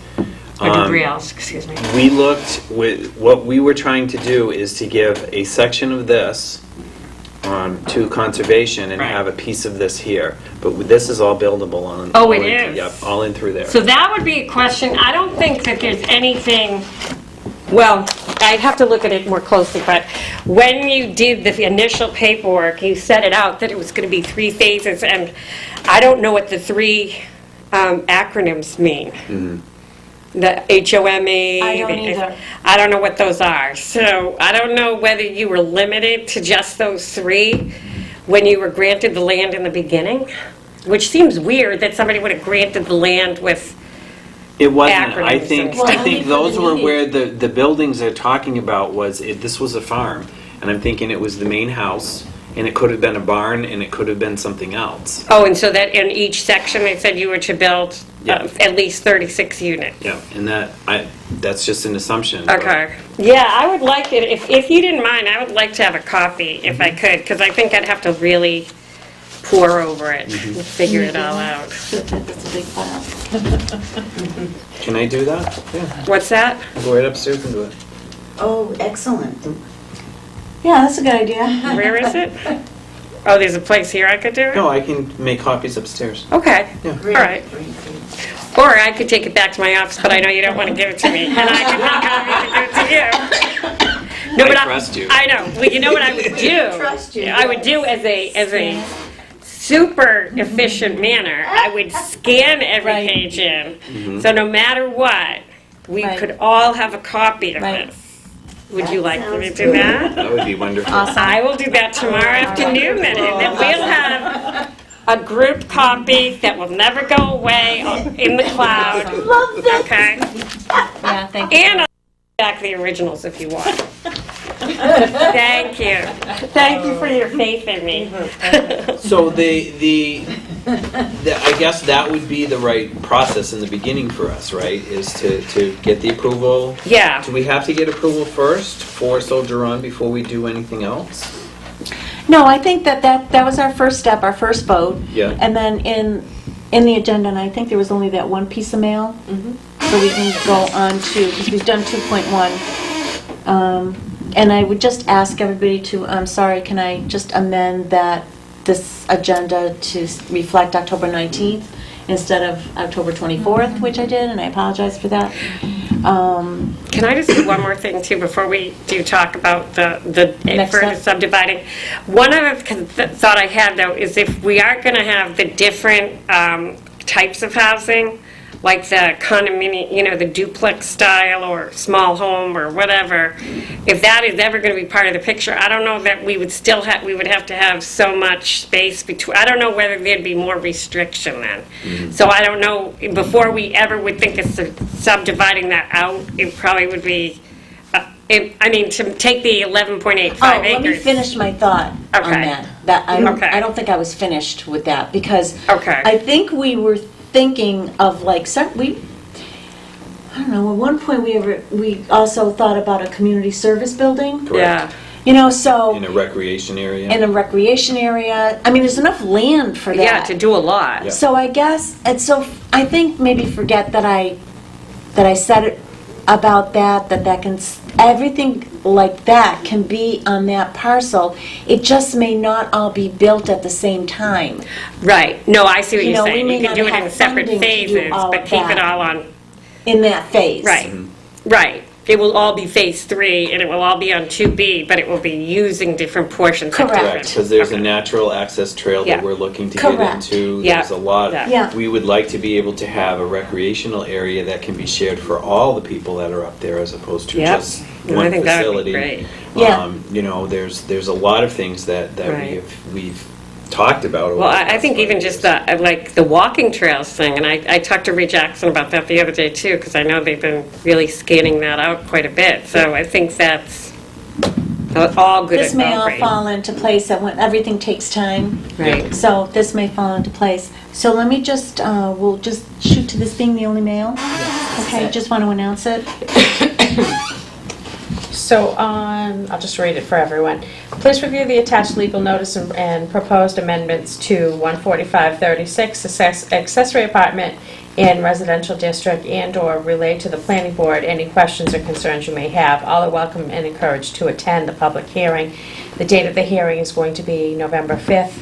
or Dubriels, excuse me. We looked, what we were trying to do is to give a section of this to conservation and Right. have a piece of this here. But this is all buildable on. Oh, all it in- is? Yep, all in through there. So that would be a question, I don't think that there's anything, well, I'd have to look at it more closely, but when you did the initial paperwork, you set it out that it was going to be 3 phases, and I don't know what the 3 acronyms mean. The HOMA. I don't either. I don't know what those are. So I don't know whether you were limited to just those 3 when you were granted the land in the beginning, which seems weird that somebody would have granted the land with, It wasn't, I Acronyms think, and I stuff. think those were where the buildings they're talking about this was a farm. And I'm thinking it was the main house, and it could have been a barn, and it could have been something else. oh, and so that in each section, they said you were to build Yeah. at least 36 units. Yeah, and that's just an assumption. but- Okay. Yeah, I would like it, if you didn't mind, I would like to have a copy if I could, because I think I'd have to really pour over it and figure it all out. That's a big file. Can I do that? Yeah, What's that? go right upstairs and do it. Oh, excellent. Yeah, that's a good idea. Where is it? Oh, there's a place here I could do it? No, I can make copies upstairs. Okay, Yeah. all right. Or I could take it back to my office, but I know you don't want to give it to me, and I could make copies and give it to you. No, I but trust you. I know. Well, you know what I would do? Trust you, I would do as a super efficient manner. I would scan every Right. page in, so no matter what, we Right. could all have a copy of Right. this. Would you like me to sounds do that? That would be wonderful. I will do that tomorrow afternoon then, and then we'll have a group copy that will never go away in the cloud. Love that. Okay? Yeah, thank you. And I'll back the originals if you want. Thank you. Thank you for your faith in me. So I guess that would be the right process in the beginning for us, right? Is to get the approval. Yeah. Do we have to get approval first for Soldier Run before we do anything else? No, I think that was our first step, our first vote. Yeah. And then in the agenda, and I think there was only that one piece of mail. So we can go on to, because we've done 2.1. And I would just ask everybody to, I'm sorry, can I just amend this agenda to reflect October 19th instead of October 24th, which I did, and I apologize for that. Can I just do one more thing too before we do talk about the Next further step. subdividing? One other thought I had though is if we are going to have the different types of housing, like the condominium, the duplex style or small home or whatever, if that is ever going to be part of the picture, I don't know that we would have to have so much space between, I don't know whether there'd be more restriction then. So I don't know, before we ever would think of subdividing that out, it probably would be, to take the 11.85 Oh, let me acres. finish my thought on Okay. that. I Okay. don't think I was finished with that, because Okay. I think we were thinking of like, I don't know, at one point we also thought about a community service building, Yeah. so In a recreation area? in a recreation area. I mean, there's enough land for that. Yeah, to do a lot. Yeah. So I guess, and so I think maybe forget that I said it about that can, everything like that can be on that parcel. It just may not all be built at the same time. Right. No, I see what You you're know, we saying. may You can not do it have in separate funding to do phases, all but of keep it that. all on, In that phase. right, right. It will all be phase 3, and it will all be on 2B, but it will be using different portions of Correct. different. Correct, because there's a Okay. natural access trail Yeah. that we're looking to Correct. get into. Yeah. There's a lot. Yeah. Yeah. We would like to be able to have a recreational area that can be shared for all the people that are up there as opposed to Yep. just And one I think that would be facility. great. Yeah. There's a lot of things that Right. we've talked about. over Well, the I past think 5 even years. just the walking trails thing, and I talked to Ree Jackson about that the other day too, because I know they've been really scanning that out quite a bit. So I think that's all good This and may all great. fall into place, that when everything takes time. Right. So this may fall into place. So let me just, we'll just shoot to this being the only mail. Okay, just want to announce it. So, I'll just read it for everyone. Please review the attached legal notice and proposed amendments to 14536 accessory apartment in residential district and/or relay to the planning board any questions or concerns you may have. All are welcome and encouraged to attend the public hearing. The date of the hearing is going to be November 5th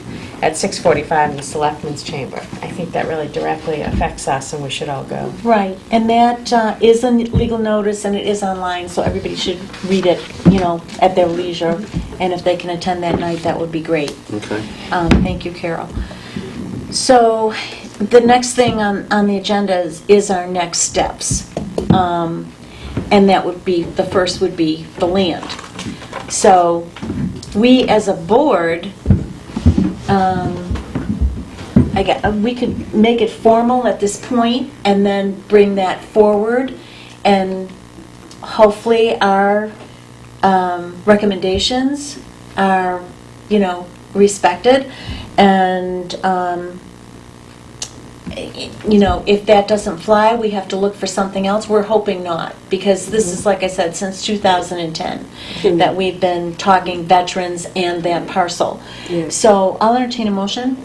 at 6:45 in the Selectmen's Chamber. I think that really directly affects us, and we should all go. Right, and that is a legal notice, and it is online, so everybody should read it, at their leisure. And if they can attend that night, that would be great. Okay. Thank you, Carol. So, the next thing on the agenda is our next steps. And that would be, the first would be the land. So, we as a board, we could make it formal at this point and then bring that forward, and hopefully our recommendations are, respected, and if that doesn't fly, we have to look for something else. We're hoping not, because this is, like I said, since 2010 that we've been talking veterans and that parcel. So I'll entertain a motion.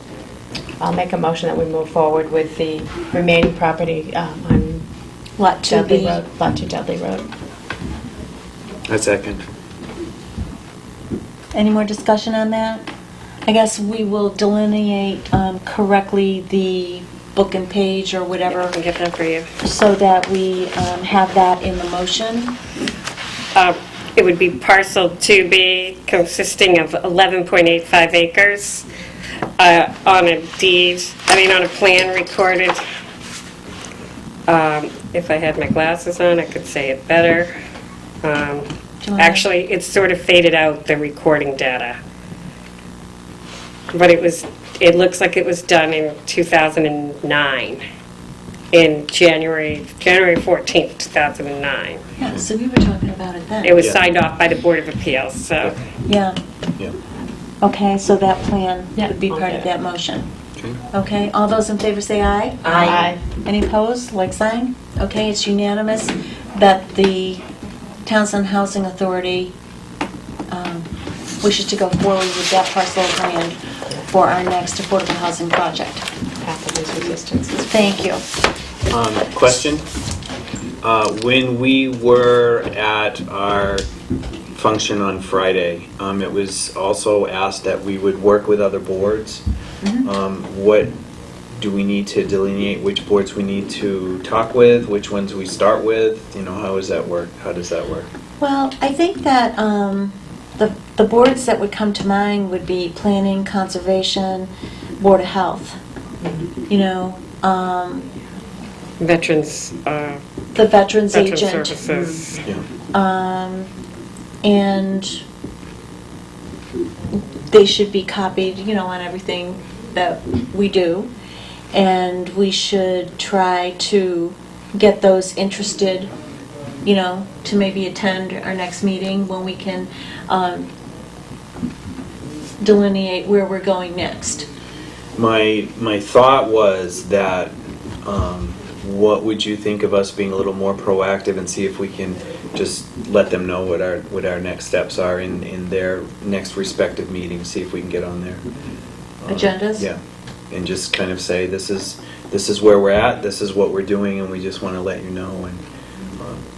I'll make a motion that we move forward with the remaining property on Lot 2B. Dudley Road, Lot 2 Dudley Road. A second. Any more discussion on that? I guess we will delineate correctly the book and page or whatever, I can get that for you. so that we have that in the motion. It would be parcel 2B, consisting of 11.85 acres, on a on a plan recorded. If I had my glasses on, I could say it better. Do you wanna- Actually, it's sort of faded out, the recording data. But it looks like it was done in 2009, in January 14th, 2009. Yeah, so we were talking about it then. It was Yeah. signed off by the Board of Appeals, so. Yeah, Yeah. okay, so that plan Yeah, would be I'll part do of it. that motion. Okay. Okay, all those in favor say aye. Aye. Any opposed, like sign? Okay, it's unanimous that the Townsend Housing Authority wishes to go forward with that parcel of land for our next affordable housing project. Path of least resistance. Thank you. Question? When we were at our function on Friday, it was also asked that we would work with other boards. What do we need to delineate? Which boards we need to talk with? Which ones we start with? How does that work? How does that work? Well, I think that the boards that would come to mind would be Planning, Conservation, Board of Health. Veterans, The Veterans Veteran Agent. Services. Yeah. And they should be copied, on everything that we do. And we should try to get those interested, to maybe attend our next meeting when we can delineate where we're going next. My thought was that, what would you think of us being a little more proactive and see if we can just let them know what our next steps are in their next respective meetings, see if we can get on there. Agendas? Yeah, and just kind of say, this is where we're at, this is what we're doing, and we just want to let you know. And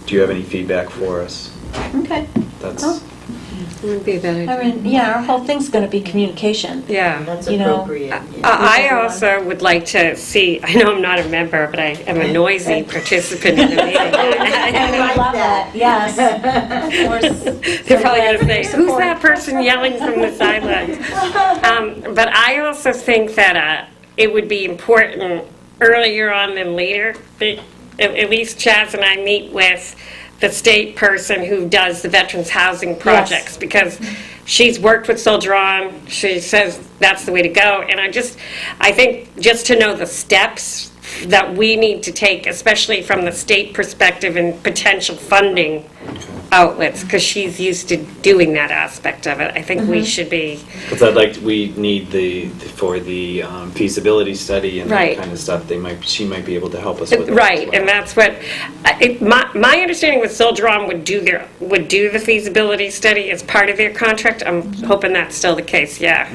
do you have any feedback for us? Okay. That's Oh. Would be a bad idea. Yeah, our whole thing's going to be communication. Yeah. That's You know, appropriate. I also would like to see, I know I'm not a member, but I am a noisy participant in the meeting. I love that, yes. Of course. They're probably going to say, who's that person yelling from the sidelines? But I also think that it would be important earlier on than later, that at least Chaz and I meet with the state person who does the veterans housing projects, because she's worked with Soldier On, she says that's the way to go, and I think just to know the steps that we need to take, especially from the state perspective and potential funding outlets, because she's used to doing that aspect of it. I think we should be, because we need for the feasibility study and Right. that kind of stuff. She might be able to help us with that. right, as well. and that's what, my understanding with Soldier On would do the feasibility study as part of their contract. I'm hoping that's still the case, yeah.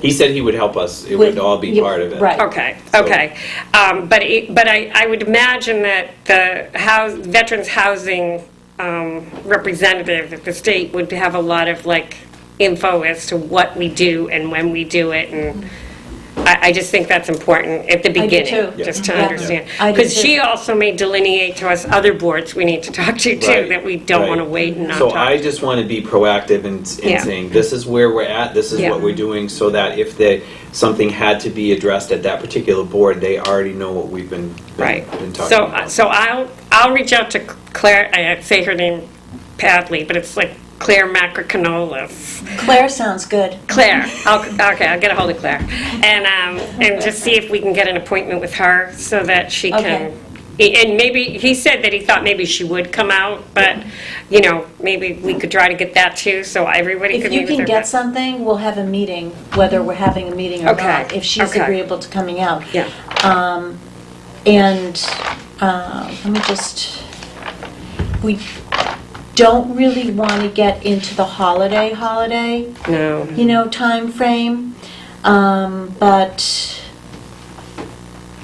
He said he would help us. It would all be part of it. Right. Okay, So- okay. But I would imagine that the veterans housing representative at the state would have a lot of info as to what we do and when we do it, and I just think that's important at the do beginning, too. just to Yeah. understand. I do Because too. she also may delineate to us other boards we need to talk to too, Right, that we don't right. want to wait and not So talk. I just want to be proactive in Yeah. saying, this is where we're at, this is Yeah. what we're doing, so that if something had to be addressed at that particular board, they already know what we've been Right. talking So, about. so I'll reach out to Claire, I say her name badly, but it's like Claire Macrocanolis. Claire sounds good. Claire, okay, I'll get a hold of Claire. And just see if we can get an appointment with her so that she can, and maybe, he said that he thought maybe she would come out, but, you know, maybe we could try to get that too, so everybody If could you meet with can her. get something, we'll have a meeting, whether we're having a meeting or Okay, not, if she's okay. agreeable to coming out. Yeah. And let me just, we don't really want to get into the holiday, No. you know, timeframe. But,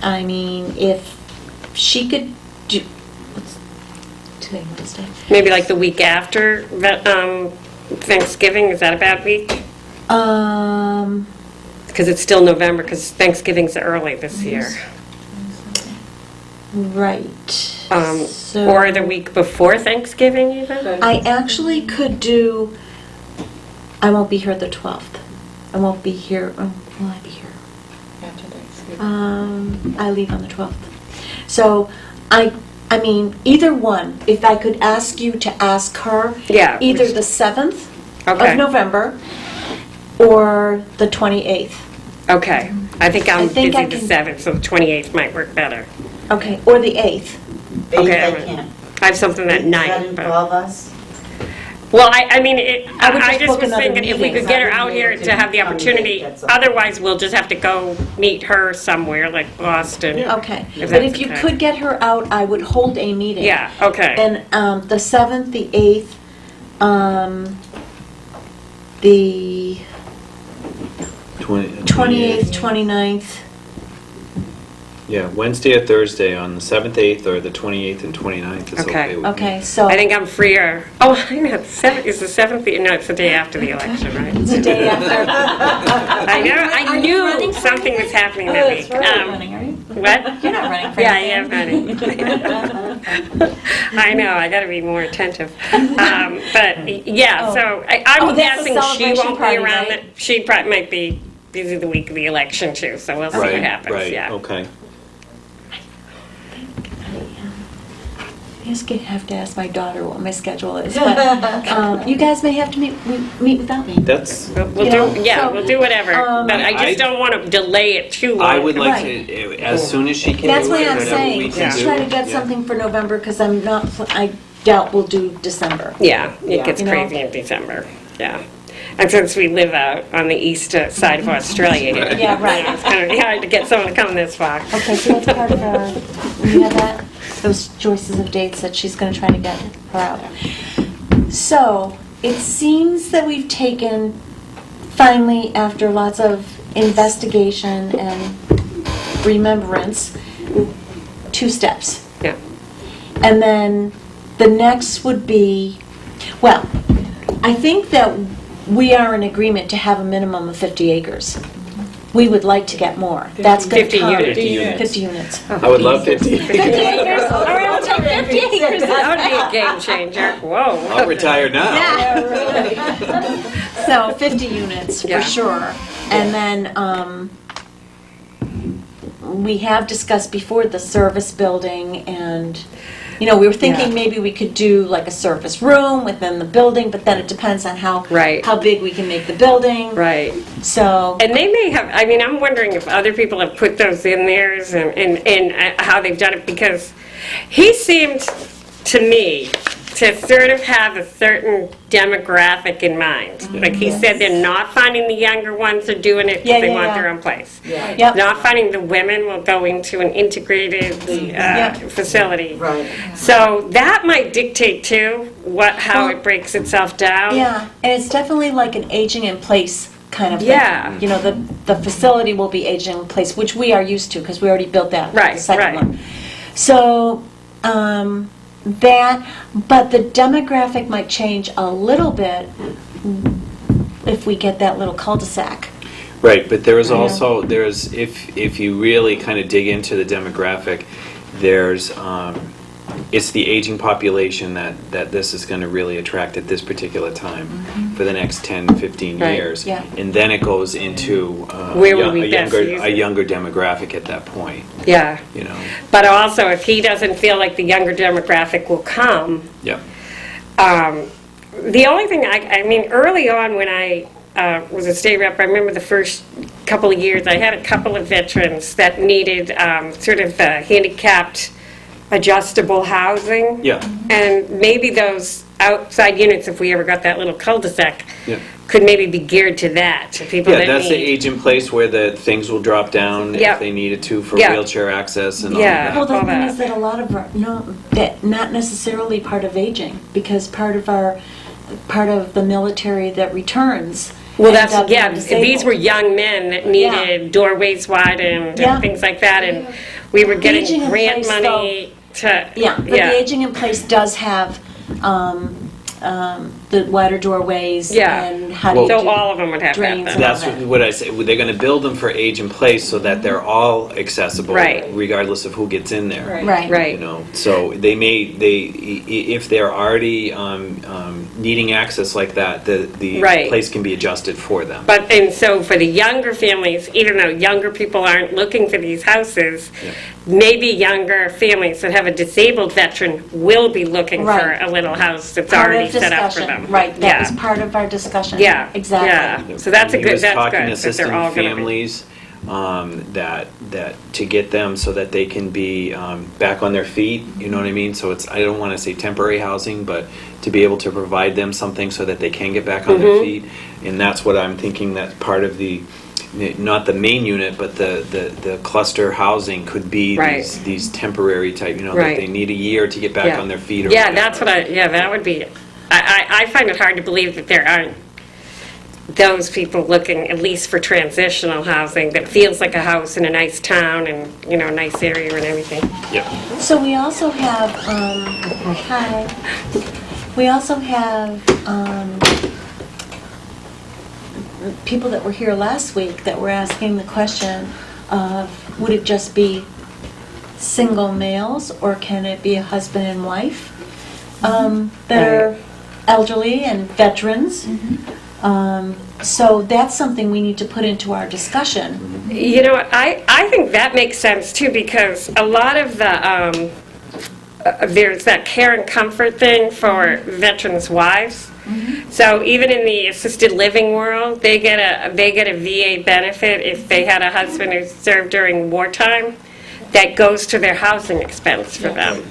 I mean, if she could do, what's today, Wednesday? Maybe like the week after Thanksgiving, is that a bad week? Because it's still November, because Thanksgiving's early this year. Right. So- Or the week before Thanksgiving even? I actually could do, I won't be here the 12th. I won't be here, will I be here? I leave on the 12th. So, I mean, either one, if I could ask you to ask her, Yeah. either the 7th Okay. of November or the 28th. Okay. I think I'm I think busy I the can- 7th, so the 28th might work better. Okay, or the 8th. Okay, I I'm- can't. I have something that Does that night, but... involve us? Well, I mean, I would I just just book was another thinking if we meeting. could get her I out wouldn't be here able to have the to accommodate, opportunity, that's all. otherwise we'll just have to go meet her somewhere, like Boston. Okay, If but that's if you okay. could get her out, I would hold a meeting. Yeah, okay. And the 7th, the 8th, the 28th, 29th. Yeah, Wednesday or Thursday on the 7th, 8th, or the 28th and 29th is Okay. okay with me. Okay, so. I think I'm freer. Oh, I know, is the 7th, no, it's the day after the election, right? It's the day after. I know, I knew something was happening that week. Running, are you? What? You're not running for Yeah, I anything. am running. I know, I gotta be more attentive. But, yeah, so I'm Oh, that's the guessing she celebration won't be party, around, right? she probably might be busy the week of the election too, so we'll see what Right, happens, right, yeah. okay. I just have to ask my daughter what my schedule is, but you guys may have to meet without me. That's, We'll You know, do, yeah, so, we'll do whatever, but I I- just don't want to delay it too long. I would like Right. to, as soon as she can do it, That's why I'm whatever we saying, can let's do, try to get yeah. something for November, because I doubt we'll do December. Yeah, Yeah. it gets You know? crazy in December, yeah. And since we live out on the east side of Australia here. Yeah, right. you know, it's going to be hard to get someone to come this far. Okay, so that's part of you have that, those choices of dates that she's going to try to get her out. So, it seems that we've taken, finally, after lots of investigation and remembrance, 2 steps. Yeah. And then the next would be, well, I think that we are in agreement to have a minimum of 50 acres. We would like to get more. That's going 50 to come. units. 50 units. 50 units. I would love 50. 50 acres, all right, we'll take 50 acres. That would be a game changer, whoa. I'll retire now. So 50 units, Yeah. for sure. And then, we have discussed before the service building, and, you know, we were thinking Yeah. maybe we could do like a service room within the building, but then it depends on Right. how big we can make the building. Right. So, And they may have, I mean, I'm wondering if other people have put those in theirs and how they've done it, because he seemed to me to sort of have a certain demographic in mind. Like he said, they're not finding the younger ones are doing it Yeah, because they yeah, want yeah. their own place. yep. Not finding the women will go into an integrated facility. Right. So that might dictate too how Well, it breaks itself down. Yeah, and it's definitely like an aging in place kind of thing. Yeah. You know, the facility will be aging in place, which we are used to, because we already built that Right, second right. one. So, but the demographic might change a little bit if we get that little cul-de-sac. Right, but there is I know. also, if you really kind of dig into the demographic, there's, it's the aging population that this is going to really attract at this particular time for the next 10, 15 Right, years. yeah. And then it goes into Where will we best use a it? younger demographic at that point, Yeah. you know? But also, if he doesn't feel like the younger demographic will come, Yep. the only thing, I mean, early on when I was a state rep, I remember the first couple of years, I had a couple of veterans that needed sort of the handicapped adjustable housing. Yeah. And maybe those outside units, if we ever got that little cul-de-sac, Yeah. could maybe be geared to that, to people Yeah, that that's the need. age in place where the things will drop down Yeah. if they needed to for Yeah. wheelchair access and all Yeah. of Well, that. the all thing that. is that a lot of, that not necessarily part of aging, because part of the military that returns. Well, ends that's, up yeah, being these disabled. were young men that needed doorways widened Yeah. and things like that, and we were getting aging in grant place, money to. Yeah, but the aging in place does have the wider doorways Yeah. and how do you So do all of them would have drains that. and- That's what I say, they're going to build them for age in place so that they're all accessible, Right. regardless of who gets in there. Right. Right. You know, so if they're already needing access like that, the Right. place can be adjusted for them. But, and so for the younger families, even though younger people aren't looking for these houses, Yeah. maybe younger families that have a disabled veteran will be looking for Right. a little house that's Part of already set up for discussion. them. Right, that Yeah. was part of our discussion. Yeah. Exactly. Yeah. So that's a He good, was that's talking good, that assisting they're all gonna be. families, that to get them so that they can be back on their feet, you know what I mean? So it's, I don't want to say temporary housing, but to be able to provide them something so that they can get back on Mm-hmm. their feet. And that's what I'm thinking, that part of the, not the main unit, but the cluster housing could be Right. these temporary type, you know, Right. that they need a year to get back Yeah. on their feet or Yeah, whatever. that's what yeah, that would be, I find it hard to believe that there aren't those people looking at least for transitional housing that feels like a house in a nice town and, you know, a nice area and everything. Yep. So we also have, hi, we also have people that were here last week that were asking the question of, would it just be single males, or can it be a husband and wife that are elderly and veterans? So that's something we need to put into our discussion. You know what, I think that makes sense too, because a lot of the, there's that care and comfort thing for veterans' wives. So even in the assisted living world, they get a VA benefit if they had a husband who served during wartime. That goes to their housing expense for them.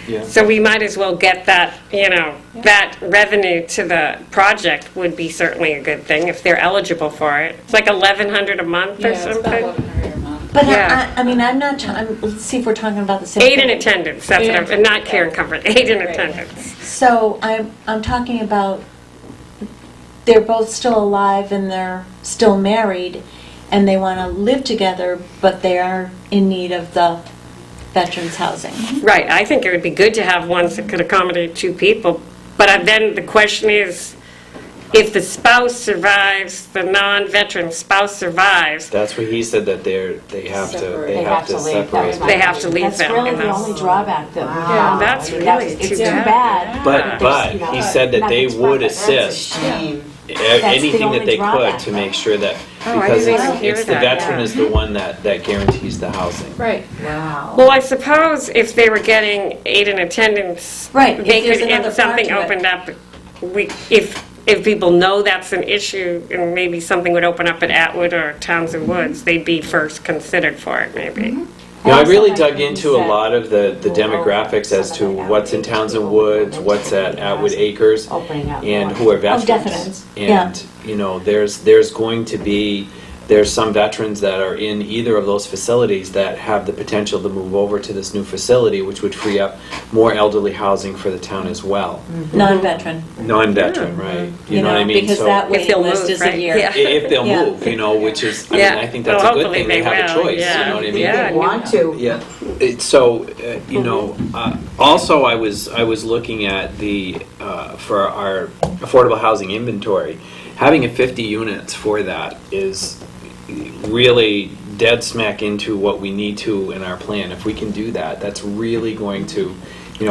Yeah. So we might as well get that, you know, that revenue to the project would be certainly a good thing if they're eligible for it. It's like $1,100 a month or something. But Yeah. I mean, let's see if we're talking about the same Aid thing. and attendance, that's what I'm, and not care and comfort, aid and attendance. So I'm talking about, they're both still alive and they're still married, and they want to live together, but they are in need of the veterans housing. Right, I think it would be good to have ones that could accommodate two people, but then the question is, if the spouse survives, the non-veteran spouse survives, That's what he said, that they have to leave. That was separate. my they have to leave That's them. really in the the- only drawback that we Wow. have. That's I mean, really it's too too bad. bad. But there's, you know, he said that they nothing's would perfect. assist Shame. anything only that they could drawback. to make sure that, Oh, I because didn't even hear it's the that, veteran yeah. is the one that guarantees the housing. Right. Wow. Well, I suppose if they were getting aid and attendance, Right, if they there's could, another if something part to it. opened up, if people know that's an issue, and maybe something would open up at Atwood or Townsend Woods, they'd be first considered for it, maybe. You know, I Also, really like dug what you into a said, lot of the we'll demographics open as to some of that what's in outreach Townsend to Woods, open what's at into Atwood housing, Acres, opening up and more. who are veterans. veterans, yeah. And, you know, there's going to be there's some veterans that are in either of those facilities that have the potential to move over to this new facility, which would free up more elderly housing for the town as well. Non-veteran. Non-veteran, right? You know what I mean? Because So- that If waiting they'll list move, is a right, year. yeah. If they'll Yeah. move, which is, I mean, Yeah. I think that's Well, a good hopefully thing, they they have a will, choice, you yeah. know what I mean? Yeah. Want to. Yeah. So, also I was looking at the, for our affordable housing inventory, having a 50 units for that is really dead smack into what we need to in our plan. If we can do that, that's really going to,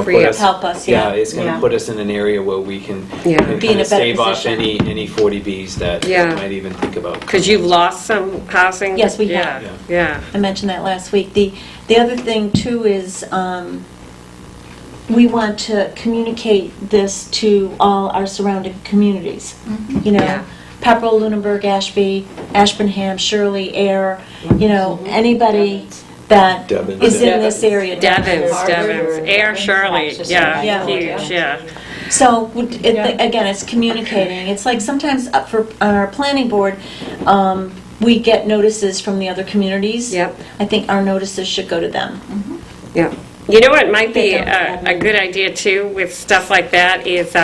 Free put up. us. Help us, yeah. It's gonna Yeah. put us in an area where we can Yeah. kind Be in a of better stave off position. any 40Bs that Yeah. might even think about. Because you've lost some housing? Yes, we Yeah, have. yeah. I mentioned that last week. The other thing too is, we want to communicate this to all our surrounding communities. You know, Yeah. Pepperell, Lunenburg, Ashby, Ashburnham, Shirley, Air, anybody that Devon. is in this area. Devon's, Harvard. Air Shirley, yeah, Yeah. huge, yeah. So, again, it's communicating. It's like sometimes on our planning board, we get notices from the other communities. Yep. I think our notices should go to them. Yeah. You know what might be They don't have a good idea too with stuff like that is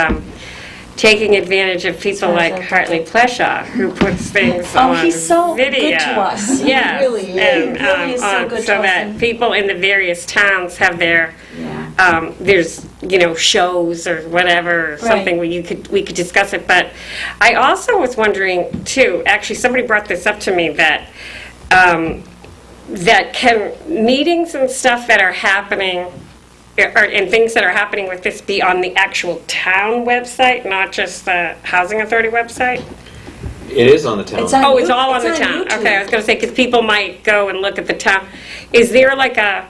taking advantage of people like Hartley Pleshaw, who puts things Oh, on he's so good video. to us. He Yeah. really is. And, He really is so good to so us, that and- people in the various towns have their, Yeah. there's, shows or whatever, or something where we could discuss it. But I also was wondering too, actually somebody brought this up to me that, that can meetings and stuff that are happening, and things that are happening with this be on the actual town website, not just the Housing Authority website? It is on the town. It's on- Oh, it's all on It's the on town. YouTube. Okay, I was going to say, because people might go and look at the town. Is there like a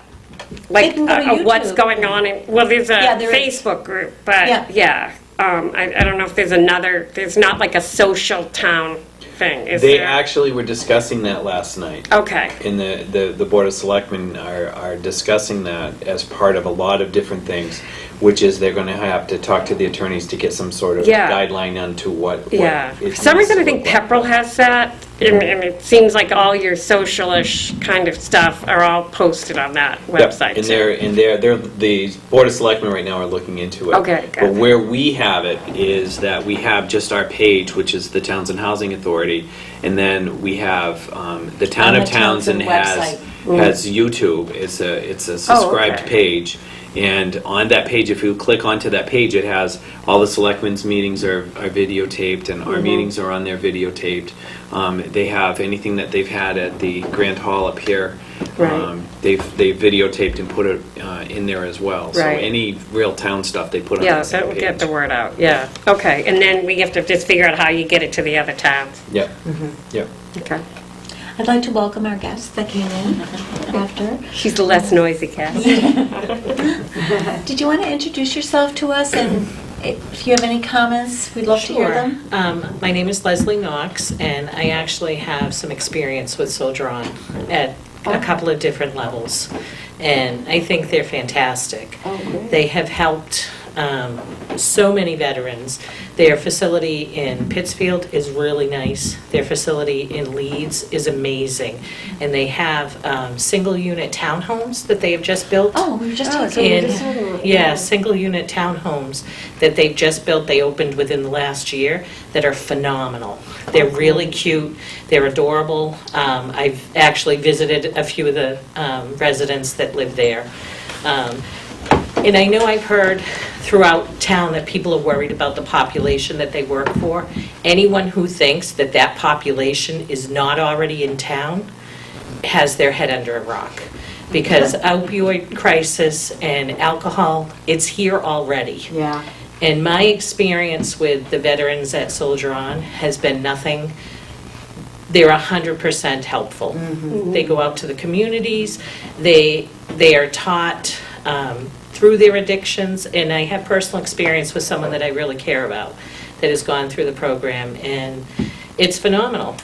can go to what's YouTube. going on? Well, there's a Yeah, there is. Facebook group, but Yeah. yeah. I don't know if there's there's not like a social town thing, is They there? actually were discussing that last night. Okay. And the Board of Selectmen are discussing that as part of a lot of different things, which is they're going to have to talk to the attorneys to get some sort of Yeah. guideline onto what Yeah. it For some needs reason, to I think look like. Pepperell has that, and it seems like all your social-ish kind of stuff are all posted on that Yep, website. and too. the Board of Selectmen right now are looking into it. Okay, good. But where we have it is that we have just our page, which is the Townsend Housing Authority, and then we have, the Town On of the Townsend Townsend has YouTube. It's a subscribed okay. page. And on that page, if you click onto that page, it has all the selectmen's meetings are videotaped, and our meetings are on there videotaped. They have anything that they've had at the Grand Hall up here. Right. They've videotaped and put it in there as well. So Right. any real town stuff, they put on Yeah, that same that would page. get the word out, yeah. Okay, and then we have to just figure out how you get it to the other towns. Yep, yep. Okay. I'd like to welcome our guests that came in after. She's the less noisy cat. Did you want to introduce yourself to us, and if you have any comments, we'd love to hear them. My name is Leslie Knox, and I actually have some experience with Soldier On at a couple of different levels, and I think they're fantastic. They have helped so many veterans. Their facility in Pittsfield is really nice. Their facility in Leeds is amazing, and they have single-unit townhomes that they have just built. Oh, we were just talking about this. Yeah, single-unit townhomes that they've just built, they opened within the last year, that are phenomenal. They're really cute, they're adorable. I've actually visited a few of the residents that live there. And I know I've heard throughout town that people are worried about the population that they work for. Anyone who thinks that that population is not already in town has their head under a rock. Because opioid crisis and alcohol, it's here already. Yeah. And my experience with the veterans at Soldier On has been nothing. They're 100% helpful. They go out to the communities, they are taught through their addictions, and I have personal experience with someone that I really care about that has gone through the program, and it's phenomenal.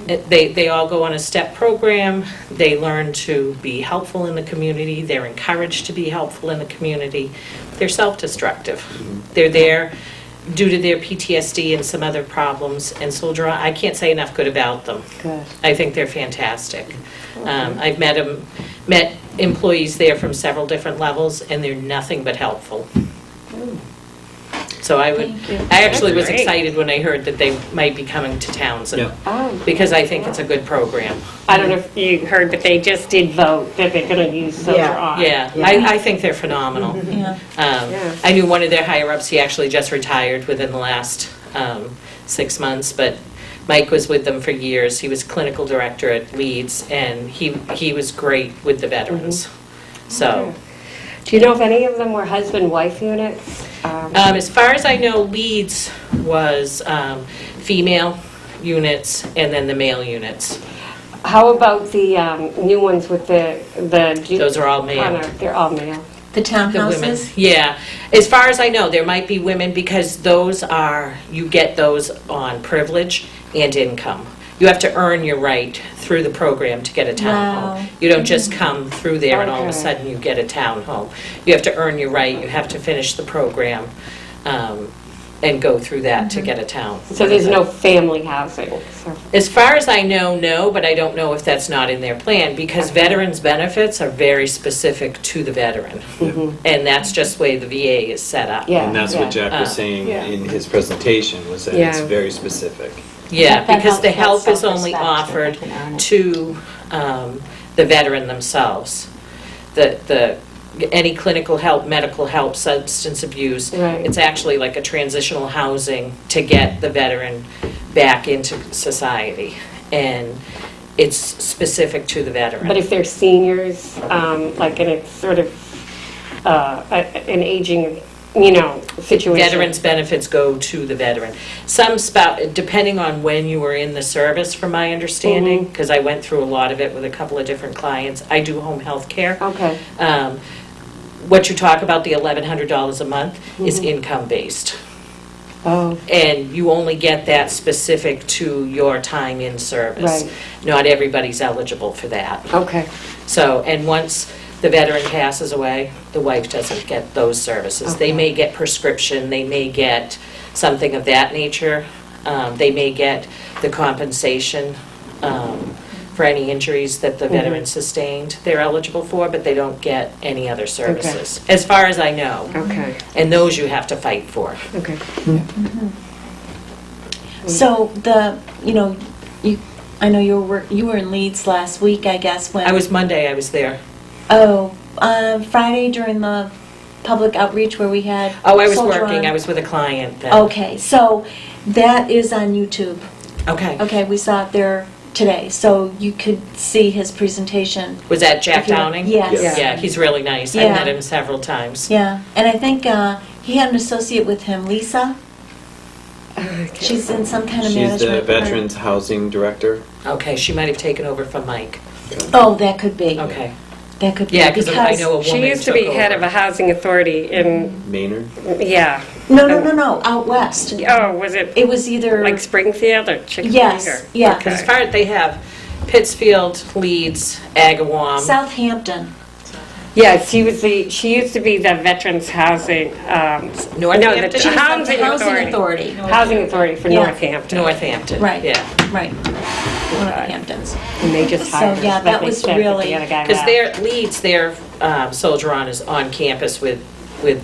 They all go on a STEP program, they learn to be helpful in the community, they're encouraged to be helpful in the community. They're self-destructive. They're there due to their PTSD and some other problems and soldier on, I can't say enough good about them. Good. I think they're fantastic. I've met employees there from several different levels, and they're nothing but helpful. So I actually was Great. excited when I heard that they might be coming to Townsend, Yeah. Oh, because I think it's a good program. I don't know if you heard, but they just did vote that they're going to use Soldier Yeah. On. Yeah, I think they're phenomenal. Yeah. Yeah. I knew one of their higher-ups, he actually just retired within the last 6 months, but Mike was with them for years. He was clinical director at Leeds, and he was great with the veterans. So, Do you know if any of them were husband-wife units? as far as I know, Leeds was female units and then the male units. How about the new ones with the... Those are all male. They're all male. The The women, townhouses? yeah. As far as I know, there might be women because those are, you get those on privilege and income. You have to earn your right through the program to get a townhome. Wow. You don't just come through there and all of a Okay. sudden you get a townhome. You have to earn your right, you have to finish the program and go through that to get a town. So there's no family housing? So- As far as I know, no, but I don't know if that's not in their plan, because veterans' benefits are very specific to the veteran. And that's just the way the VA is set up. Yeah. And that's what Jack was saying Yeah. in his presentation, was that it's Yeah. very specific. Yeah, That because the helps help that is only self-respect, offered that they can earn it. to the veteran themselves. Any clinical help, medical help, substance abuse, Right. it's actually like a transitional housing to get the veteran back into society. And it's specific to the veteran. But if they're seniors, like in a sort of, an aging, situation. Veterans' benefits go to the veteran. Some depending on when you were in the service, from my understanding, because I went through a lot of it with a couple of different clients. I do home health care. Okay. What you talk about, the $1,100 a month, is income-based. Oh, And you only get that specific to your time in service. Right. Not everybody's eligible for that. okay. So, and once the veteran passes away, the wife doesn't get those services. They may get prescription, they may get something of that nature. They may get the compensation for any injuries that the veteran sustained, they're eligible for, but they don't get any other services, as far as I know. Okay, And those you have to fight for. okay. So I know you were in Leeds last week, I guess, when... Monday, I was there. Friday during the public outreach where we had... Oh, I was Soldier working, on. I was with a client then. Okay, so that is on YouTube. Okay. Okay, we saw it there today, so you could see his presentation. Was that Jack If you- Downing? Yes. Yeah, he's really nice. I Yeah. met him several times. Yeah, and I think he had an associate with him, Lisa. She's in some kind of She's management. the part. Veterans Housing Director. Okay, she might have taken over from Mike. Oh, that could be. Okay. That could be. Yeah, because I know a woman She used to be took head of over. a housing authority in, Maynard. yeah. No, out west. Oh, was it It was either... like Springfield or Chickasha? Yes, or- yeah. Okay. As far as they have Pittsfield, Leeds, Agawam. Southampton. Yeah, she used to be the Veterans Housing, Northampton? no, the She was Housing Housing Authority. Authority. Housing Authority for Yeah. Northampton. Northampton. Right. Yeah. Right. One of the Hamptons. And they just So, hired her. yeah, like that they was said, but really- the other guy Because left. Leeds, their Soldier On is on campus with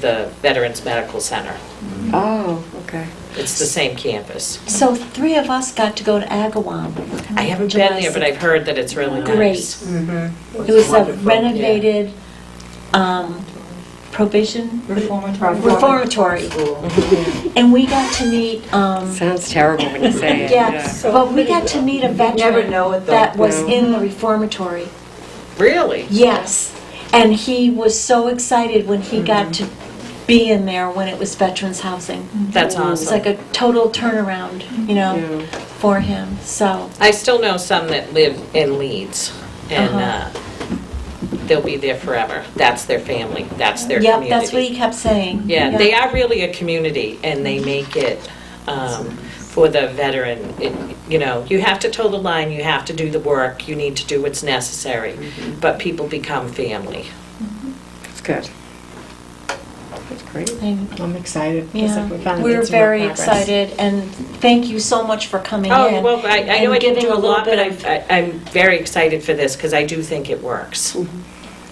the Veterans Medical Center. Oh, okay. It's the same campus. So 3 of us got to go to Agawam. I haven't July been there, but 6th. I've heard that it's really Great. nice. It was a renovated probation reformatory. And we got to meet, Sounds terrible when you say it. yeah, but we got to meet a never know veteran it, though. that was No. in the reformatory. Really? Yes. And he was so excited when he got to be in there when it was veterans housing. That's It's awesome. like a total turnaround, Yeah. for him, so. I still know some that live in Leeds, and they'll be there forever. That's their family, that's their community. Yep, that's what he kept saying. Yeah, they are really a community, and they make it for the veteran. You have to toe the line, you have to do the work, you need to do what's necessary, but people become family. That's good. That's I'm excited. because Yeah, we finally we're made some real very progress. excited, and thank you so much for coming in. Oh, well, I know and I didn't giving do a little lot, but bit of- I'm very excited for this because I do think it works.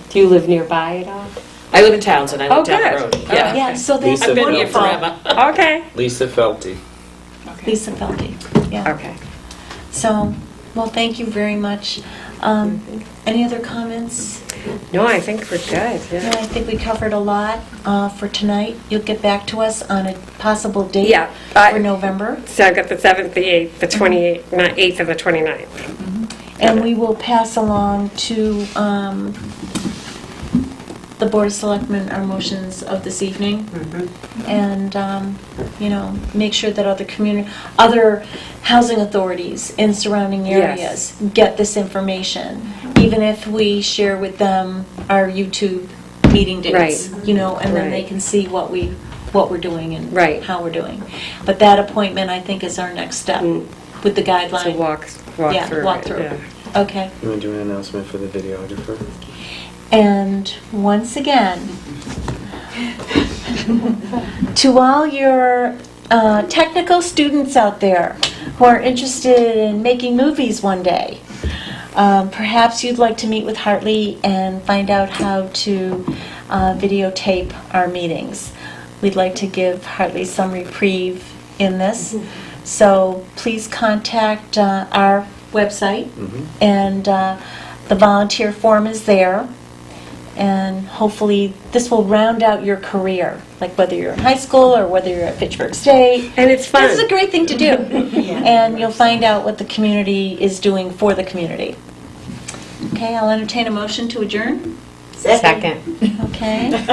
Do you live nearby at all? I live in Townsend, I Oh, live down the good. road. Yeah. Yeah, so that's Lisa, I've been here wonderful. forever. Okay. Lisa Felty. Lisa Felty, yeah. Okay. So, well, thank you very much. Any other comments? No, I think we're good, No, yeah. I think we covered a lot for tonight. You'll get back to us on a possible date Yeah, for November, So I've got the 7th, the 8th, the 28th, 8th, and the 29th. and we will pass along to the Board of Selectmen our motions of this evening, and, make sure that other housing authorities in surrounding Yes. areas get this information, even if we share with them our YouTube meeting dates, Right. and then they Right. can see what we're doing and Right. how we're doing. But that appointment, I think, is our next step with the So guideline. walk Yeah, through walk it, through. yeah. Okay. You want to do an announcement for the videographer? And once again, to all your technical students out there who are interested in making movies one day, perhaps you'd like to meet with Hartley and find out how to videotape our meetings. We'd like to give Hartley some reprieve in this. So please contact our website, and the volunteer form is there. And hopefully, this will round out your career, like whether you're in high school or whether you're at Fitchburg State. And it's fun. This is a great thing to do. And you'll find out what the community is doing for the community. Okay, I'll entertain a motion to adjourn. Second. Okay. We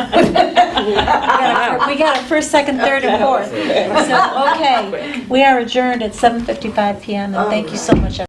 got a first, second, third, and fourth. So, okay, we are adjourned at 7:55 PM, and thank you so much, everyone.